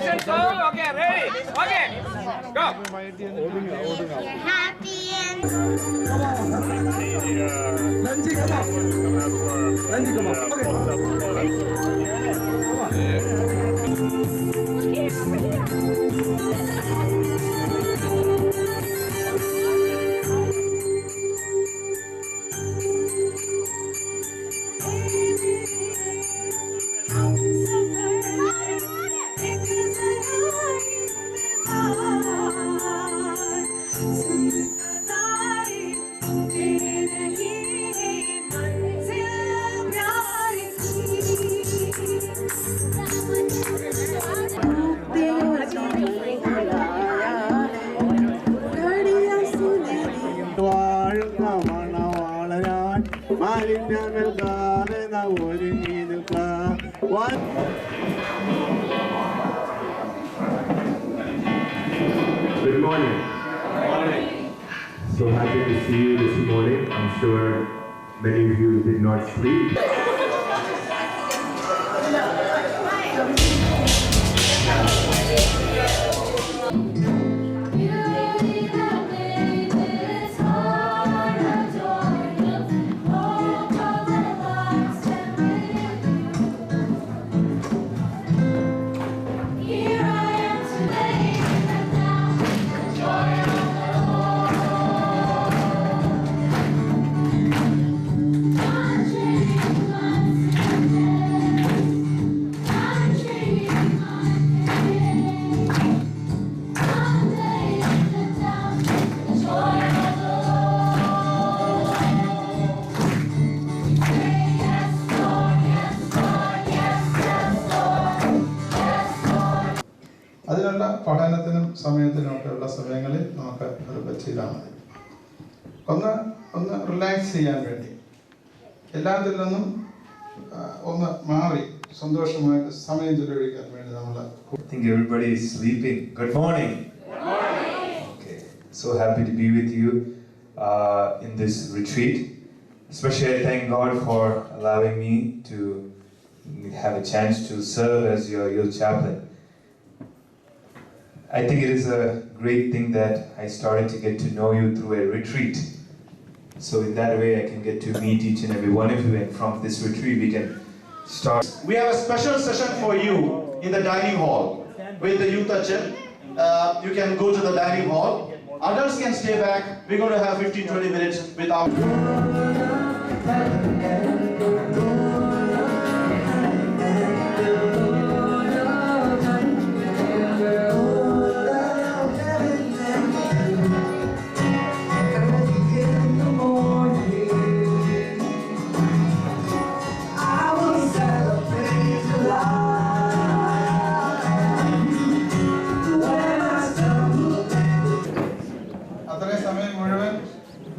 celebration song. Okay, ready? Okay, go. Happy and Ranji, come on. Ranji, come on. Good morning. So happy to see you this morning. I'm sure many of you did not sleep. അതിനുള്ള പഠനത്തിനും സമയത്തിനൊക്കെയുള്ള സമയങ്ങളിൽ നമുക്ക് അത് ചെയ്താൽ മതി. ഒന്ന് relax ചെയ്യാൻ വേണ്ടി എല്ലാത്തിൽ നിന്നും ഒന്ന് മാറി സന്തോഷമായിട്ട് സമയം ചെലവഴിക്കാൻ വേണ്ടി നമ്മൾ. I think everybody is sleeping. Good morning. Good morning. Okay. So happy to be with you in this retreat. Especially I thank God for allowing me to have a chance to serve as your youth chaplain. I think it is a great thing that I started to get to know you through a retreat. So in that way I can get to meet each and every one of you, and from this retreat we can start. We have a special session for you in the dining hall with the youth urchin. You can go to the dining hall. Adults can stay back. We're going to have 15-20 minutes without.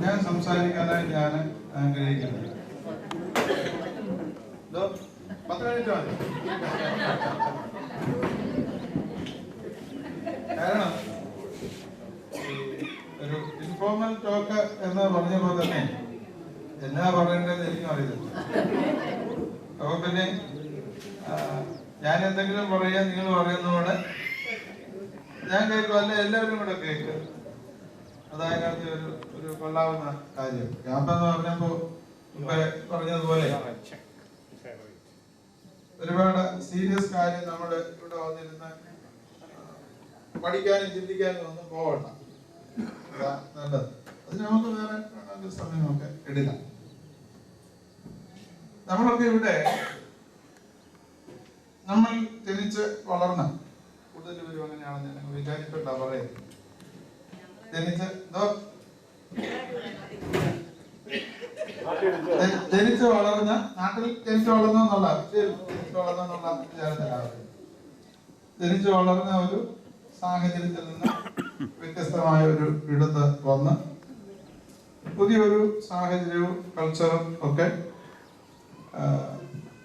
ഞാൻ സംസാരിക്കാനായി ഞാൻ ആഗ്രഹിക്കുന്നില്ല. 10 minute മതി. കാരണം ഒരു informal talk എന്ന് പറഞ്ഞപ്പോൾ തന്നെ എന്നാ പറയേണ്ടതെന്ന് എനിക്കും അറിയില്ല. അപ്പൊ പിന്നെ ഞാൻ എന്തെങ്കിലും പറയാ, നിങ്ങൾ പറയുന്നതോടെ ഞാൻ കേൾക്കും, അല്ല എല്ലാവരും കൂടെ കേൾക്കുക. അതായത് ഒരു കൊള്ളാവുന്ന കാര്യം. ക്യാമ്പെന്ന് പറഞ്ഞപ്പോ മുമ്പേ പറഞ്ഞതുപോലെ ഒരുപാട് സീരിയസ് കാര്യം നമ്മൾ ഇവിടെ വന്നിരുന്ന് പഠിക്കാനും ചിന്തിക്കാനും ഒന്നും പോകണ്ട. നല്ലത്. അത് നമുക്ക് വേറെ വേണമെങ്കിൽ സമയമൊക്കെ എടുക്കാം. നമ്മളൊക്കെ ഇവിടെ നമ്മൾ ജനിച്ച് വളർന്ന കൂടുതൽ പേരും അങ്ങനെയാണെന്ന് ഞാൻ വിചാരിച്ചിട്ടാ പറയുന്നത്. ജനിച്ച് വളർന്ന നാട്ടിൽ ജനിച്ചു വളർന്നെന്നുള്ള വിചാരത്തിലാണ്. ജനിച്ചു വളർന്ന ഒരു സാഹചര്യത്തിൽ നിന്ന് വ്യത്യസ്തമായ ഒരു ഇടത്ത് വന്ന് പുതിയൊരു സാഹചര്യവും കൾച്ചറും ഒക്കെ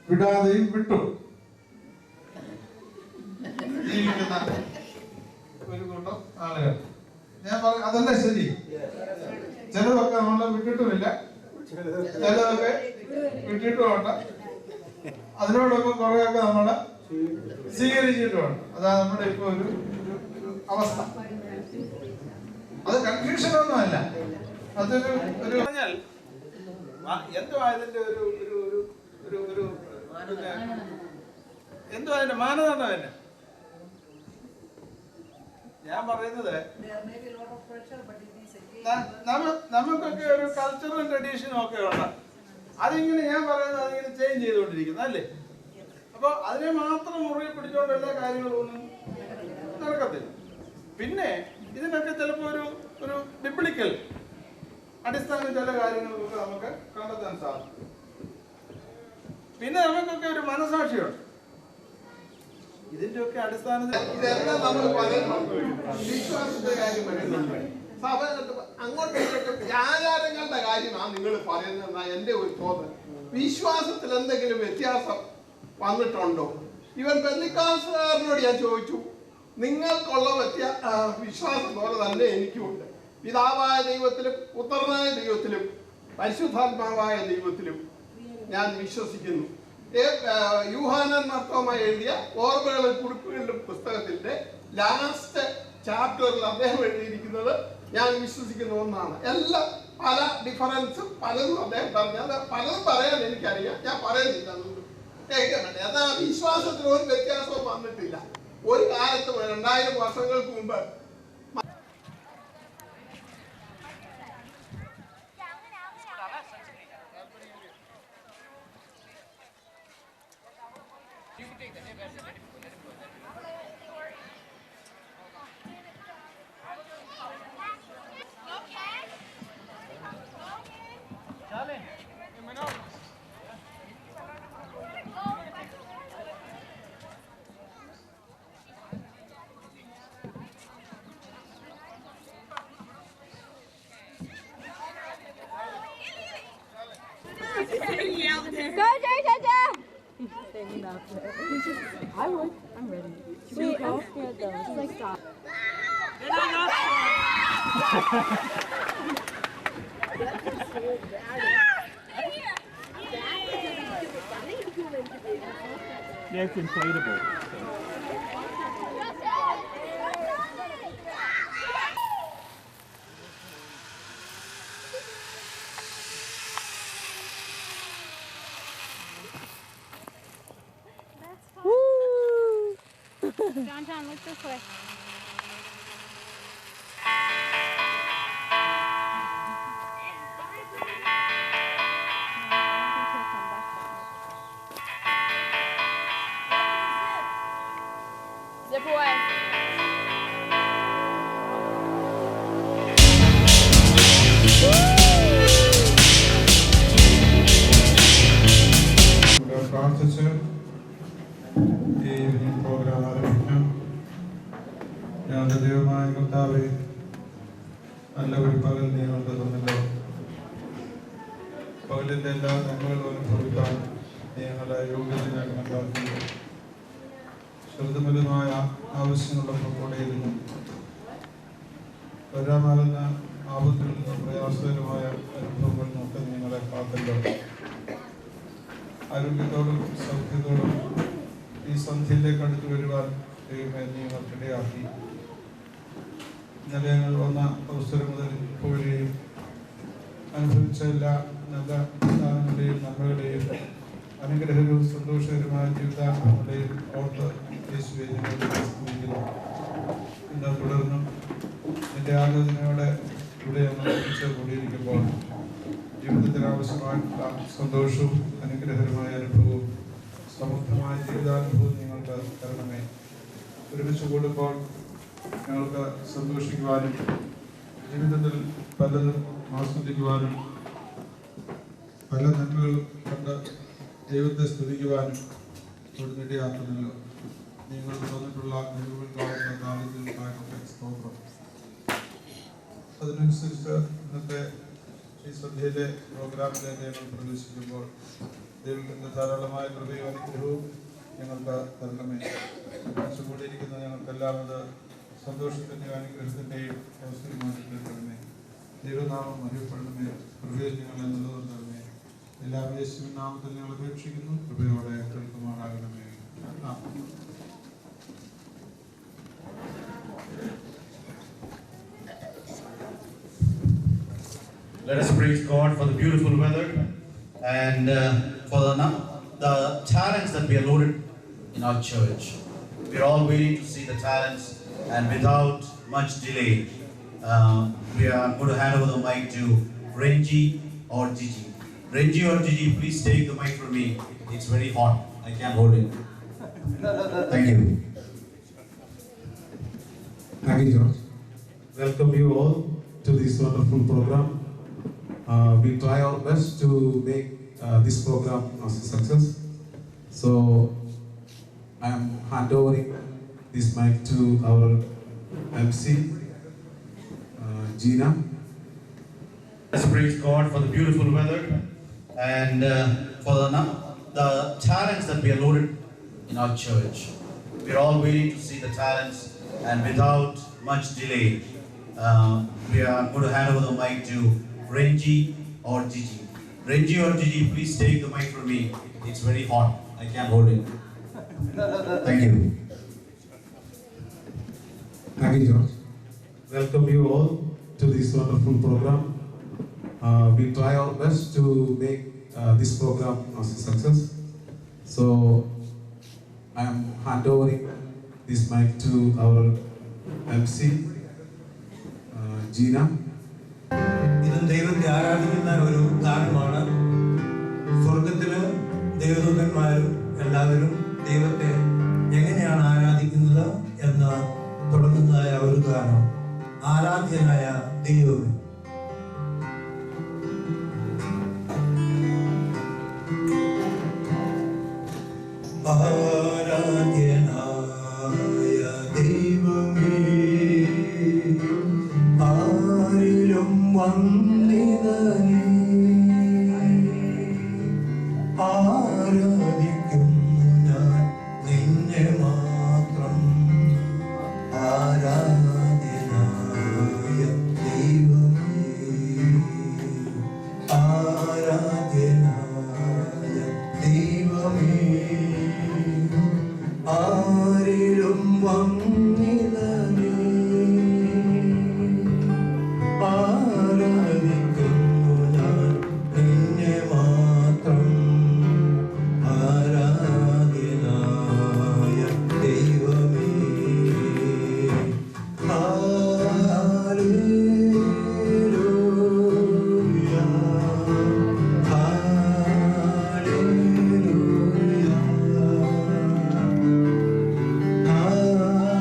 വിടാതെയും വിട്ടു ജീവിക്കുന്ന ഒരു കൂട്ടം ആളുകൾ. ഞാൻ പറഞ്ഞു അതല്ല ശരി. ചിലതൊക്കെ നമ്മളെ വിട്ടിട്ടുമില്ല, ചിലതൊക്കെ വിട്ടിട്ടുമുണ്ട്. അതിനോടൊപ്പം കുറെയൊക്കെ നമ്മള് സ്വീകരിച്ചിട്ടുമാണ്. അതാ നമ്മുടെ ഇപ്പൊ ഒരു അവസ്ഥ. അത് കൺഫ്യൂഷൻ ഒന്നുമല്ല, അതൊരു ഒരു പറഞ്ഞാൽ എന്തുവാ ഇതിന്റെ ഒരു ഒരു ഒരു ഒരു എന്തുവാ അതിന്റെ മാനദണ്ഡം തന്നെ? ഞാൻ പറയുന്നത് നമുക്കൊക്കെ ഒരു കൾച്ചറൽ ട്രഡീഷനും ഒക്കെ ഉണ്ട്. അതിങ്ങനെ ഞാൻ പറയുന്നത് അതിങ്ങനെ ചേഞ്ച് ചെയ്തുകൊണ്ടിരിക്കുന്നു അല്ലേ? അപ്പൊ അതിനെ മാത്രം മുറുകെ പിടിച്ചുകൊണ്ട് എല്ലാ കാര്യങ്ങളും ഒന്നും നടക്കത്തില്ല. പിന്നെ ഇതിനൊക്കെ ചിലപ്പോൾ ഒരു ഒരു ബിബ്ലിക്കൽ അടിസ്ഥാന ചില കാര്യങ്ങളൊക്കെ നമുക്ക് കണ്ടെത്താൻ സാധിക്കും. പിന്നെ നമുക്കൊക്കെ ഒരു മനസാക്ഷിയുണ്ട്. ഇതിന്റെ ഒക്കെ അടിസ്ഥാനത്തിൽ ഇതെല്ലാം നമ്മൾ പറയുന്നത് വിശ്വാസത്തിന്റെ കാര്യം പറയുന്നുണ്ട്. സഭ അങ്ങോട്ടും ഇങ്ങോട്ടും ആചാരങ്ങളുടെ കാര്യമാണ് നിങ്ങൾ പറയുന്നതെന്നാ എന്റെ ഒരു തോന്നൽ. വിശ്വാസത്തിൽ എന്തെങ്കിലും വ്യത്യാസം വന്നിട്ടുണ്ടോ? ഇവൻ പെന്തിക്കോസ്തുകാരനോട് ഞാൻ ചോദിച്ചു, നിങ്ങൾക്കുള്ള വിശ്വാസം പോലെ തന്നെ എനിക്കുമുണ്ട്. പിതാവായ ദൈവത്തിലും പുത്രനായ ദൈവത്തിലും പരിശുദ്ധാത്മാവായ ദൈവത്തിലും ഞാൻ വിശ്വസിക്കുന്നു. യൂഹാനൻ മാർത്തോമായി എഴുതിയ ഓർമ്മകളും കുറിപ്പുകളുടെ പുസ്തകത്തിന്റെ ലാസ്റ്റ് ചാപ്റ്ററിൽ അദ്ദേഹം എഴുതിയിരിക്കുന്നത് ഞാൻ വിശ്വസിക്കുന്ന ഒന്നാണ്. എല്ലാം പല ഡിഫറൻസും പലതും അദ്ദേഹം പറഞ്ഞത് പലതും പറയാൻ എനിക്കറിയാം, ഞാൻ പറയുന്നില്ല. എന്നാൽ വിശ്വാസത്തിൽ ഒരു വ്യത്യാസവും വന്നിട്ടില്ല. ഒരു കാലത്ത് 2000 വർഷങ്ങൾക്ക് മുമ്പ് Go, Jay! He's standing out there. I would. I'm ready. Wait, I'm scared though. She's like, stop. That's inflatable. John, look this way. Zip away. പ്രാർത്ഥിച്ച് ഈ പ്രോഗ്രാം ആരംഭിക്കാം. ഞങ്ങളുടെ ദൈവമായ കർത്താവേ, നല്ല ഒരു പകൽ നീ ഞങ്ങൾക്ക് തന്നല്ലോ. പകലിന്റെ എല്ലാ നന്മകളും അനുഭവിക്കാൻ നീ ഞങ്ങളുടെ യോഗ്യത ഞങ്ങൾ കണ്ടാക്കുന്നു. ചെറുതുമലുമായ ആവശ്യങ്ങളൊക്കെ കൂടെയിരുന്നു. വരാമാകുന്ന ആപത്തിൽ നിന്നും പ്രയാസകരമായ അനുഭവങ്ങളിൽ നിന്നൊക്കെ നിങ്ങളെ കാത്തല്ലോ. ആരോഗ്യത്തോടും സൗഖ്യത്തോടും ഈ സന്ധ്യയിലേക്ക് അടുത്ത് വരുവാൻ ദൈവമേ നീ ഞങ്ങൾക്കിടയാക്കി. ഇന്നലെ ഞങ്ങൾ വന്ന അവസരം മുതൽ ഇപ്പോഴേയും അനുഭവിച്ച എല്ലാ നല്ല സ്ഥാനങ്ങളുടെയും നന്മകളുടെയും അനുഗ്രഹവും സന്തോഷകരമായ ജീവിതാനുഭവങ്ങളുടെയും ഓർത്ത് യേശുവെ ഞങ്ങൾ സ്തുതിക്കുന്നു. ഇന്ന് തുടർന്നും എൻ്റെ ആലോചനയോടെ ഇവിടെ ഞങ്ങൾ ഒരുമിച്ച് കൂടിയിരിക്കുമ്പോൾ ജീവിതത്തിന് ആവശ്യമായിട്ടുള്ള സന്തോഷവും അനുഗ്രഹകരമായ അനുഭവവും സമൃദ്ധമായ ജീവിതാനുഭവം നിങ്ങൾക്ക് തരണമേ. ഒരുമിച്ച് കൂടുമ്പോൾ ഞങ്ങൾക്ക് സന്തോഷിക്കുവാനും ജീവിതത്തിൽ പലതും ആസ്വദിക്കുവാനും പല നന്മകളും കണ്ട് ദൈവത്തെ സ്തുതിക്കുവാനും ഇടയാക്കുന്നല്ലോ. നിങ്ങൾ തന്നിട്ടുള്ള കഴിവുകൾക്കാവുന്ന കാര്യത്തിൽ സ്തോത്രം. അതിനനുസരിച്ച് ഇന്നത്തെ ഈ സന്ധ്യയിലെ പ്രോഗ്രാമിലേക്ക് ഞങ്ങൾ പ്രവേശിക്കുമ്പോൾ ദൈവത്തിൻ്റെ ധാരാളമായ കൃപയും അനുഗ്രഹവും ഞങ്ങൾക്ക് തരണമേ. കൂടിയിരിക്കുന്ന ഞങ്ങൾക്കെല്ലാം അത് സന്തോഷത്തിൻ്റെയും അനുഗ്രഹത്തിൻ്റെയും അവസരമാക്കി തരണമേ. ദൈവനാമം മഹിമപ്പെടണമേ. കൃപയിൽ ഞങ്ങളെ നിലനിർത്തണമേ. എല്ലാ യേശുവിൻ നാമത്തിൽ ഞങ്ങൾ അപേക്ഷിക്കുന്നു. കൃപയോടെ കേൾക്കുമാറാകണമേ. Let us praise God for the beautiful weather and for the talents that we are loaded in our church. We are all waiting to see the talents, and without much delay, we are going to hand over the mic to Renji or Gigi. Renji or Gigi, please take the mic from me. It's very hot. I can't hold it. Thank you. Thank you, George. Welcome you all to this wonderful program. We try our best to make this program a success. So I am handovering this mic to our MC, Gina. Let's praise God for the beautiful weather and for the talents that we are loaded in our church. We are all waiting to see the talents, and without much delay, we are going to hand over the mic to Renji or Gigi. Renji or Gigi, please take the mic from me. It's very hot. I can't hold it. Thank you. Thank you, George. Welcome you all to this wonderful program. We try our best to make this program a success. So I am handovering this mic to our MC, Gina. ഇത് ദൈവത്തെ ആരാധിക്കുന്ന ഒരു ഗാനമാണ്. സ്വർഗത്തില് ദേവദൂതന്മാരും എല്ലാവരും ദൈവത്തെ എങ്ങനെയാണ് ആരാധിക്കുന്നത് എന്ന് തുടങ്ങുന്നതായ ഒരു ഗാനം. ആരാധ്യനായ ദൈവമേ. ആരാധ്യനായ ദൈവമേ, ആരിലും വന്നിതനേ, ആരാധിക്കുന്നു ഞാൻ നിന്നെ മാത്രം. ആരാധ്യനായ ദൈവമേ, ആരാധ്യനായ ദൈവമേ, ആരിലും വന്നിതനേ, ആരാധിക്കുന്നു ഞാൻ നിന്നെ മാത്രം. ആരാധ്യനായ ദൈവമേ, ഹല്ലേലൂയ, ഹല്ലേലൂയ, ഹല്ലേലൂയ.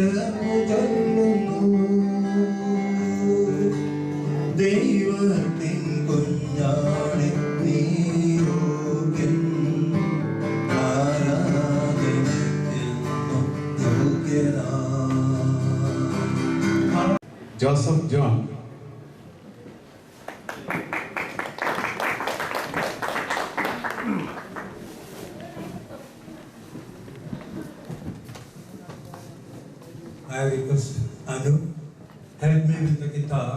ചേർന്നു ചൊല്ലുന്നു ദൈവത്തിൻ കുഞ്ഞാണെ നീ യോഗ്യൻ ആരാധനയ്ക്കെന്നും യോഗ്യനാ. Joseph John. I request Anu, help me with the guitar.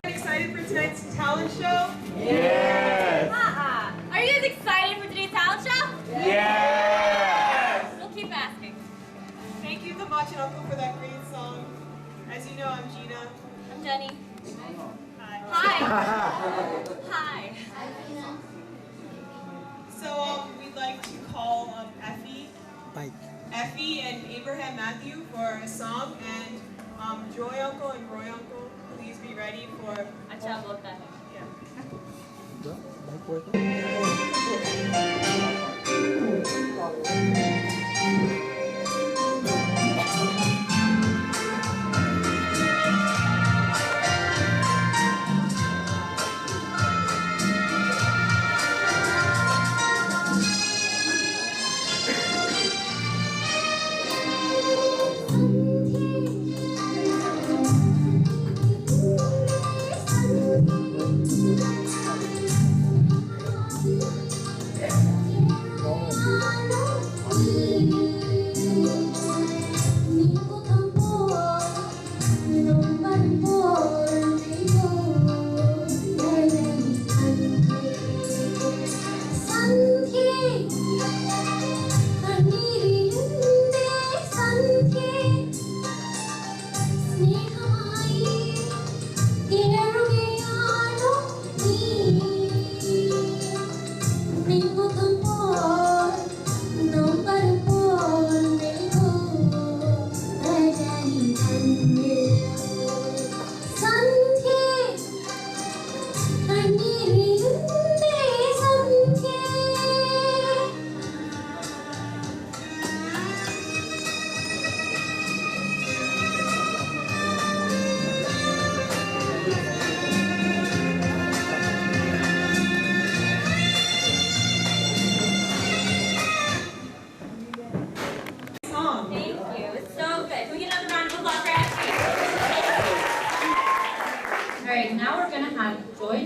Excited for tonight's talent show? Are you guys excited for today's talent show? Yes! We'll keep asking. Thank you so much, Uncle, for that great song. As you know, I'm Gina. I'm Jenny. Hi. Hi. Hi. So we'd like to call Effie and Abraham Matthew for a song, and Joy Uncle and Roy Uncle, please be ready for Acha bolta hai. Yeah.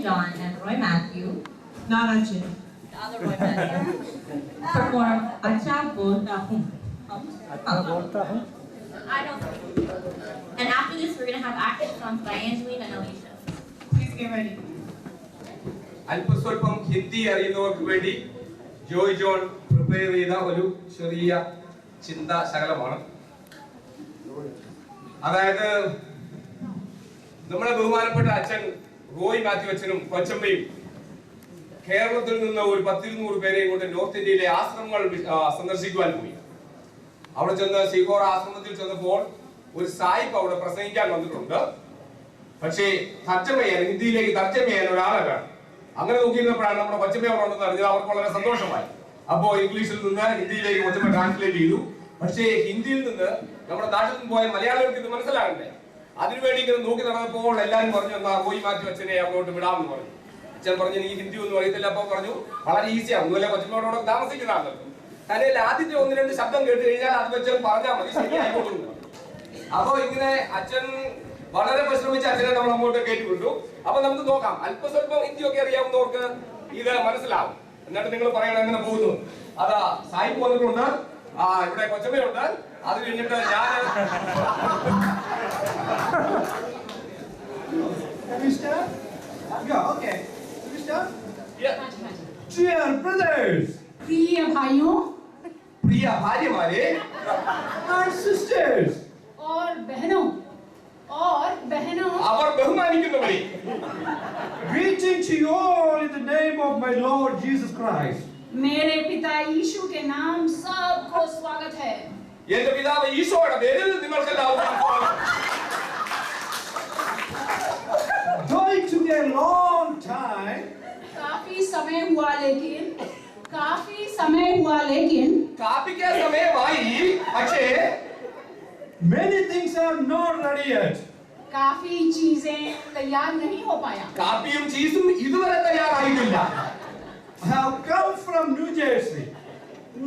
John and Roy Matthew. Not Achin. The other Roy Matthew. Perform Acha Bolta Hum. I don't know. And after this, we're going to have acting songs by Angeline and Alicia. Please get ready. അല്പസ്വല്പം Hindi അറിയുന്നവർക്ക് വേണ്ടി Joy John prepare ചെയ്ത ഒരു ചെറിയ ചിന്താ ശകലമാണ്. അതായത് നമ്മുടെ ബഹുമാനപ്പെട്ട അച്ഛൻ റോയ് മാത്യു അച്ഛനും കൊച്ചമ്മയും കേരളത്തിൽ നിന്ന് ഒരു 10-200 പേരെയും കൊണ്ട് നോർത്ത് ഇന്ത്യയിലെ ആശ്രമങ്ങൾ സന്ദർശിക്കുവാൻ പോയി. അവിടെ ചെന്ന് സീഗോർ ആശ്രമത്തിൽ ചെന്നപ്പോൾ ഒരു സായിപ്പ് അവിടെ പ്രസംഗിക്കാൻ വന്നിട്ടുണ്ട്. പക്ഷേ തർജ്ജമ ചെയ്യാൻ, ഹിന്ദിയിലേക്ക് തർജ്ജമ ചെയ്യാൻ ഒരാളെ വേണം. അങ്ങനെ നോക്കിയിരുന്നപ്പോഴാണ് നമ്മുടെ കൊച്ചമ്മ അവിടെ ഉണ്ടെന്ന് അറിഞ്ഞത്. അവർക്ക് വളരെ സന്തോഷമായി. അപ്പോ ഇംഗ്ലീഷിൽ നിന്ന് ഹിന്ദിയിലേക്ക് കൊച്ചമ്മ ട്രാൻസ്ലേറ്റ് ചെയ്തു. പക്ഷേ ഹിന്ദിയിൽ നിന്ന് നമ്മുടെ നാട്ടിൽ നിന്ന് പോയ മലയാളികൾക്ക് ഇത് മനസ്സിലാകണ്ടേ? അതിനുവേണ്ടി ഇങ്ങനെ നോക്കി നടന്നപ്പോൾ എല്ലാവരും പറഞ്ഞു, എന്നാ റോയ് മാത്യു അച്ഛനെ അങ്ങോട്ട് വിടാമെന്ന് പറഞ്ഞു. അച്ഛൻ പറഞ്ഞു, എനിക്ക് ഹിന്ദി ഒന്നും അറിയത്തില്ല. അപ്പൊ പറഞ്ഞു, വളരെ ഈസിയാണ്, ഒന്നുമല്ല കൊച്ചമ്മയോടെ താമസിക്കുന്നതാണല്ലോ, തലയിൽ ആദ്യത്തെ 1-2 ശബ്ദം കേട്ട് കഴിഞ്ഞാൽ അത് വെച്ച് പറഞ്ഞാൽ മതി, ശരിയായിക്കോളും. അപ്പൊ ഇങ്ങനെ അച്ഛൻ വളരെ പരിശ്രമിച്ച് അച്ഛനെ നമ്മൾ അങ്ങോട്ട് കയറ്റിക്കൊണ്ടു. അപ്പൊ നമുക്ക് നോക്കാം, അല്പസ്വല്പം ഹിന്ദിയൊക്കെ അറിയാവുന്നവർക്ക് ഇത് മനസ്സിലാവും. എന്നിട്ട് നിങ്ങൾ പറയണം എങ്ങനെ പോകുന്നു. അതാ സായിപ്പ് വന്നിട്ടുണ്ട്, ഇവിടെ കൊച്ചമ്മയുണ്ട്. അത് കഴിഞ്ഞിട്ട് ഞാൻ Dear brothers, प्रिय भाइयों, प्रिय भाइयों and sisters, और बहनों, അവർ ബഹുമാനിക്കുന്നവരെ, greeting to you all in the name of my Lord Jesus Christ. मेरे पिता यीशु के नाम सबको स्वागत है। എന്റെ പിതാവ് ഈശോയുടെ പേരിൽ നിങ്ങൾക്ക് എല്ലാവർക്കും സ്വാഗതം. Going to a long time. काफी समय हुआ लेकिन काफी സമയമായി പക്ഷേ Many things are not ready yet. काफी चीजें तैयार नहीं हो पाया। കാപ്പിയും ചീസും ഇതുവരെ തയ്യാറായിട്ടില്ല. I have come from New Jersey.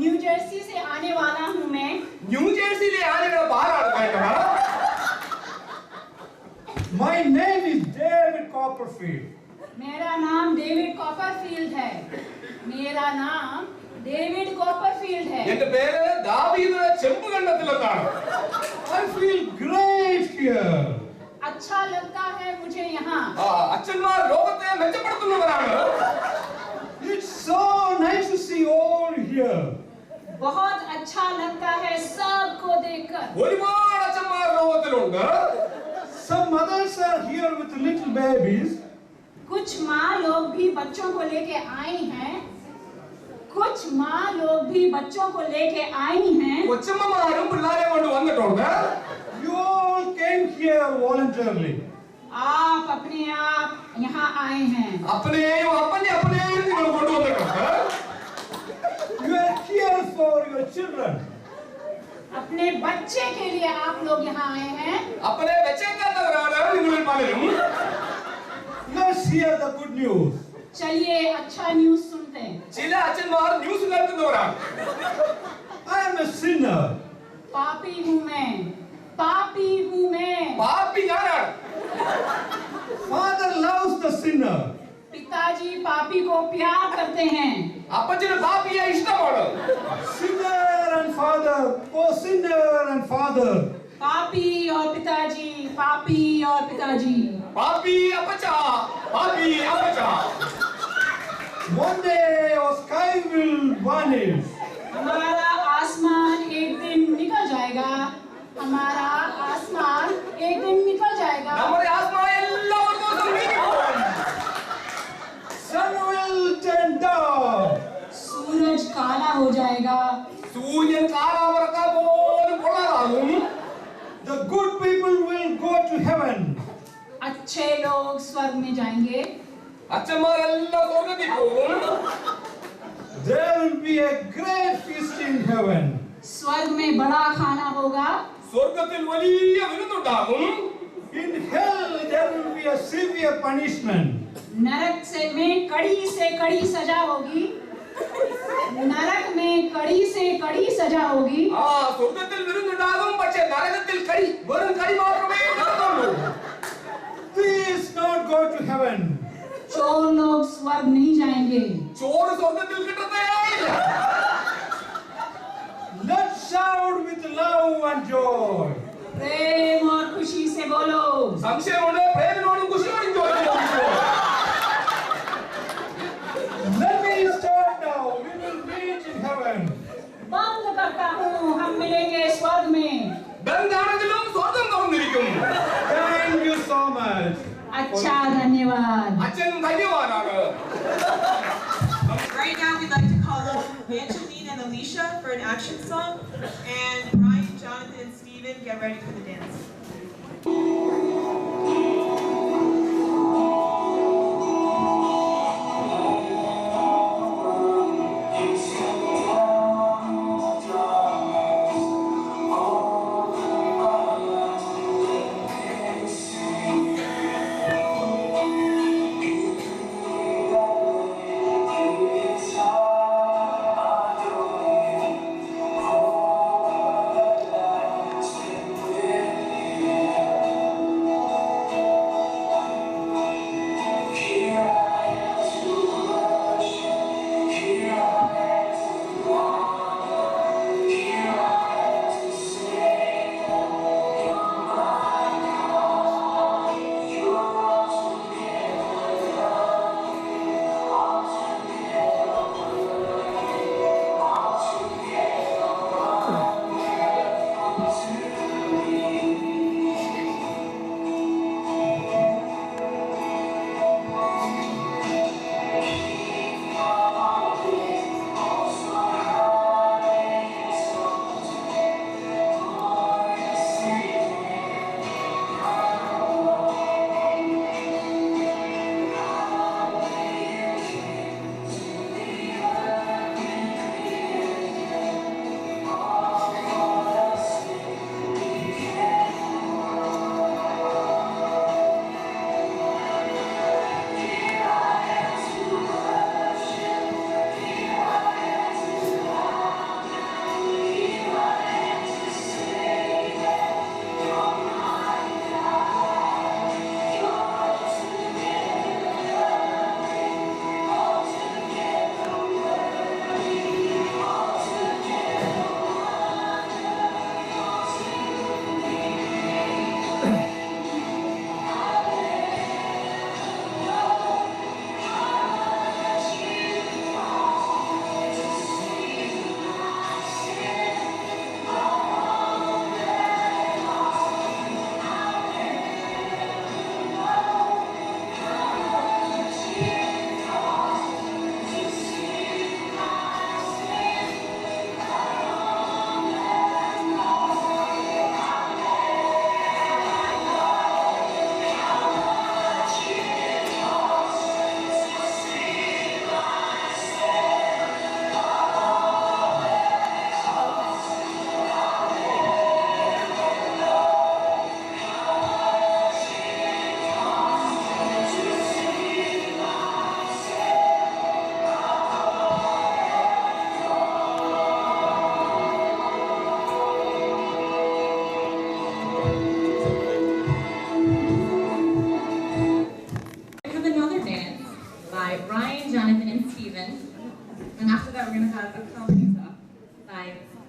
New Jersey से आने वाला हूँ मैं। ന്യൂജേഴ്സിയിലെ ആളുകളുടെ പാലാണ് കേട്ടത്. My name is David Copperfield. मेरा नाम डेविड कॉपरफील्ड है। मेरा नाम डेविड कॉपरफील्ड है। എന്റെ പേര് ദാവീദ് ചെമ്പുകണ്ടത്തിലെന്നാണ്. I feel great here. अच्छा लगता है मुझे यहाँ। അച്ഛന്മാർ ലോകത്തെ മെച്ചപ്പെടുത്തുന്നവരാണ്. It's so nice to see all here. बहुत अच्छा लगता है सबको देखकर। ഒരുപാട് അച്ഛന്മാർ ലോകത്തിലുണ്ട്. Some mothers are here with little babies. कुछ माँ लोग भी बच्चों को लेके आई हैं। കൊച്ചമ്മമാരും പിള്ളേരെ കൊണ്ട് വന്നിട്ടുണ്ട്. You all came here voluntarily. आप अपने आप यहाँ आए हैं। अपनेയും നിങ്ങൾ കൊണ്ടുവന്നിട്ടുണ്ട്. You are here for your children. अपने बच्चे के लिए आप लोग यहाँ आए हैं। अपने बच्चे का तवराना निगुल पालेलू. Let's hear the good news. चलिए अच्छा न्यूज़ सुनते हैं। चिला अचनवार news കേൾക്കുന്നവരാണ്. I am a sinner. पापी हूँ मैं। पापी ഞാനാണ്. Father loves the sinner. पिताजी पापी को प्यार करते हैं। അപ്പച്ചന് പാപിയെ ഇഷ്ടമാണ്. Sinner and father. Oh, sinner and father. पापी और पिताजी, पापी और पिताजी। पापी अपचा, पापी अपचा. One day our sky will vanish. हमारा आसमान एक दिन निकल जाएगा। हमारा आसमान एक दिन निकल जाएगा। हमारे आसमान എല്ലാവർക്കും സംഭവിക്കും. Sun will turn dark. सूरज काला हो जाएगा। സൂര്യൻ കാലാവറക്ക പോലും കൊള്ളാതാകും. The good people will go to heaven. अच्छे लोग स्वर्ग में जाएंगे। അച്ഛന്മാരെല്ലാം സ്വർഗ്ഗത്തിൽ പോകും. There will be a great feast in heaven. स्वर्ग में बड़ा खाना होगा। സ്വർഗ്ഗത്തിൽ വലിയ വിരുന്നുണ്ടാകും. In hell there will be a severe punishment. नरक में कड़ी से कड़ी सजा होगी। नरक में कड़ी से कड़ी सजा होगी। സ്വർഗ്ഗത്തിൽ വിരുന്നുണ്ടാകും. പക്ഷേ നരകത്തിൽ കടി വെറും കടി മാത്രമേ നടക്കുള്ളൂ. Please not go to heaven. चोर लोग स्वर्ग नहीं जाएंगे। ചോറ് സ്വർഗ്ഗത്തിൽ കിട്ടത്തേയില്ല. Let's shout with love and joy. प्रेम और खुशी से बोलो। സംശയമുണ്ട്. പ്രേമനോടും ഖുശിയോടും ചോദിച്ചു. Let me start now. We will meet in heaven. बंद करता हूँ, हम मिलेंगे स्वर्ग में। ബന്ധാണെങ്കിലും സ്വർഗ്ഗം തുറന്നിരിക്കും. Thank you so much. अच्छा धन्यवाद। അച്ഛൻ ധന്യവാനാണ്. Right now we'd like to call up Angeline and Alicia for an action song, and Ryan, Jonathan, and Steven get ready for the dance.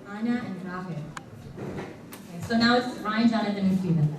Anna and Rahel. Okay, so now it's Ryan, Jonathan, and Stephen.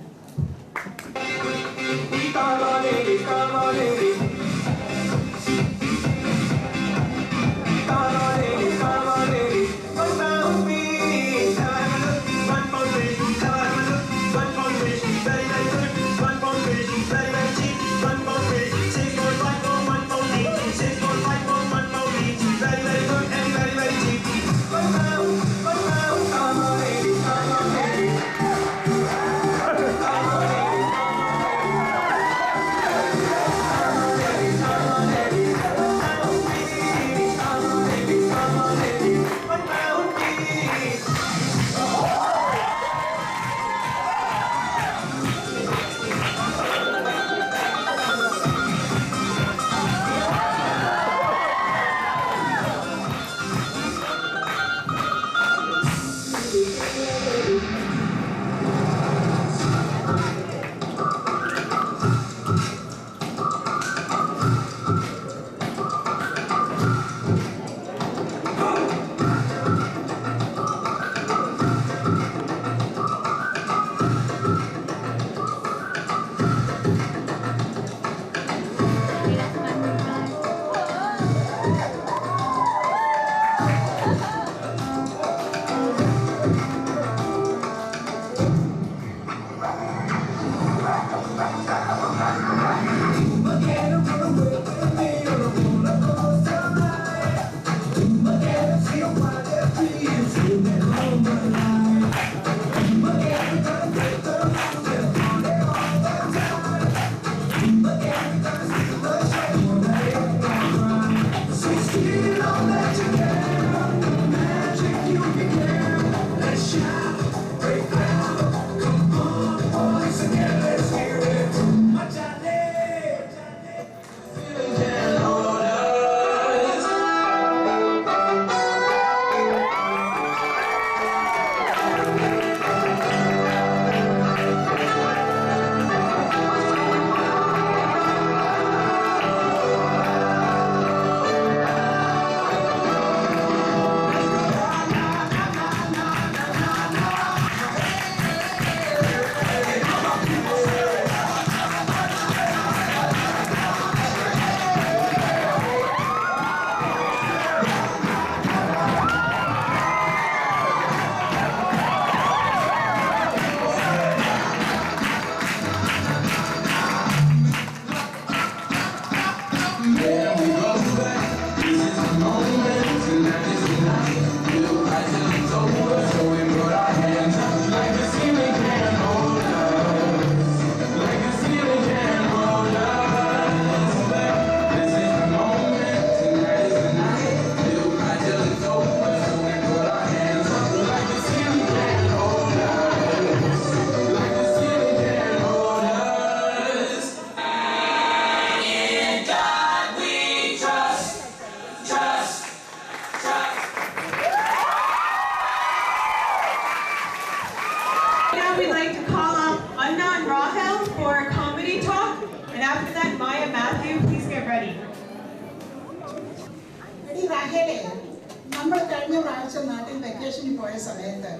നമ്മൾ കഴിഞ്ഞ പ്രാവശ്യം നാട്ടിൽ വെക്കേഷനിൽ പോയ സമയത്ത്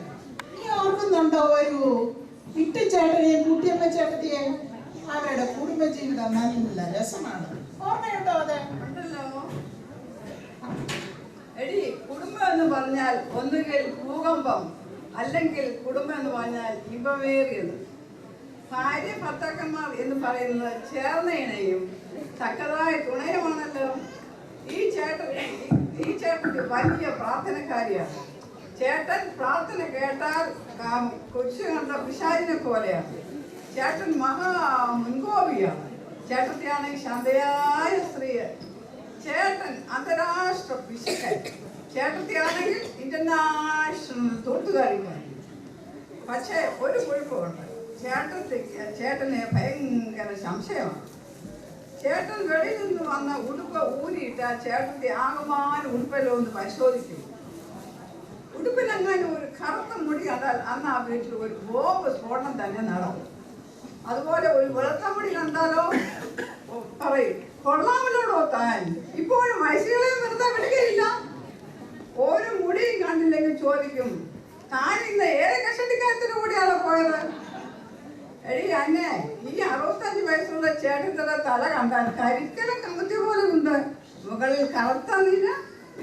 നീ ഓർക്കുന്നുണ്ടോ ഒരു ഇട്ടിച്ചേട്ടനെയും കുട്ടിയമ്മ ചേട്ടനെയും അവരുടെ കുടുംബജീവിതം നല്ല രസമാണ്. ഓർമ്മയുണ്ടോ? അത് ഉണ്ടല്ലോ. എടി, കുടുംബം എന്ന് പറഞ്ഞാൽ ഒന്നുകിൽ ഭൂകമ്പം, അല്ലെങ്കിൽ കുടുംബം എന്ന് പറഞ്ഞാൽ ഇമ്പമേറിയത്. ഭാര്യ ഭർത്താക്കന്മാർ എന്ന് പറയുന്നത് ചേർന്ന ഇണയും തക്കതായ തുണയുമാണല്ലോ. ഈ ചേട്ടൻ വലിയ പ്രാർത്ഥനക്കാരിയാണ്. ചേട്ടൻ പ്രാർത്ഥന കേട്ടാൽ കൊച്ചു കണ്ട പിശാചിനെ പോലെയാണ്. ചേട്ടൻ മഹാ മുൻകോപിയാണ്. ചേട്ടത്തിയാണെങ്കിൽ ശാന്തയായ സ്ത്രീ. ചേട്ടൻ അന്താരാഷ്ട്ര പിശുക്കൻ. ചേട്ടത്തിയാണെങ്കിൽ ഇന്റർനാഷണൽ തൊട്ടുകാരിയാണ്. പക്ഷേ ഒരു കുഴപ്പമുണ്ട്, ചേട്ടന് ഭയങ്കര സംശയമാണ്. ചേട്ടൻ വെളിയിൽ നിന്ന് വന്ന ഉടുപ്പ് ഊരിയിട്ട് ചേട്ടന്റെ ആകമാനം ഉടുപ്പെല്ലാം ഒന്ന് പരിശോധിക്കും. ഉടുപ്പിലെങ്ങാനും ഒരു കറുത്ത മുടി കണ്ടാൽ അന്ന് ആ വീട്ടിൽ ഒരു ബോംബ് സ്ഫോടനം തന്നെ നടക്കും. അതുപോലെ ഒരു വെളുത്ത മുടി കണ്ടാലോ പറയും, കൊള്ളാമല്ലോടോ താൻ, ഇപ്പോഴും വയസ്സുകളെയും വെറുതെ വിടുകയില്ല. ഒരു മുടിയും കണ്ടില്ലെങ്കിൽ ചോദിക്കും, താൻ ഇന്ന് ഏത് കഷണ്ടിക്കാരത്തിന് കൂടിയാണോ പോയത്? എടി അന്നെ, ഈ 65 വയസ്സുള്ള ചേട്ടത്തിന്റെ തല കണ്ടാൽ കരിക്കലും കമത്തി പോലെ ഉണ്ട്. മുകളിൽ കറുത്ത നിര,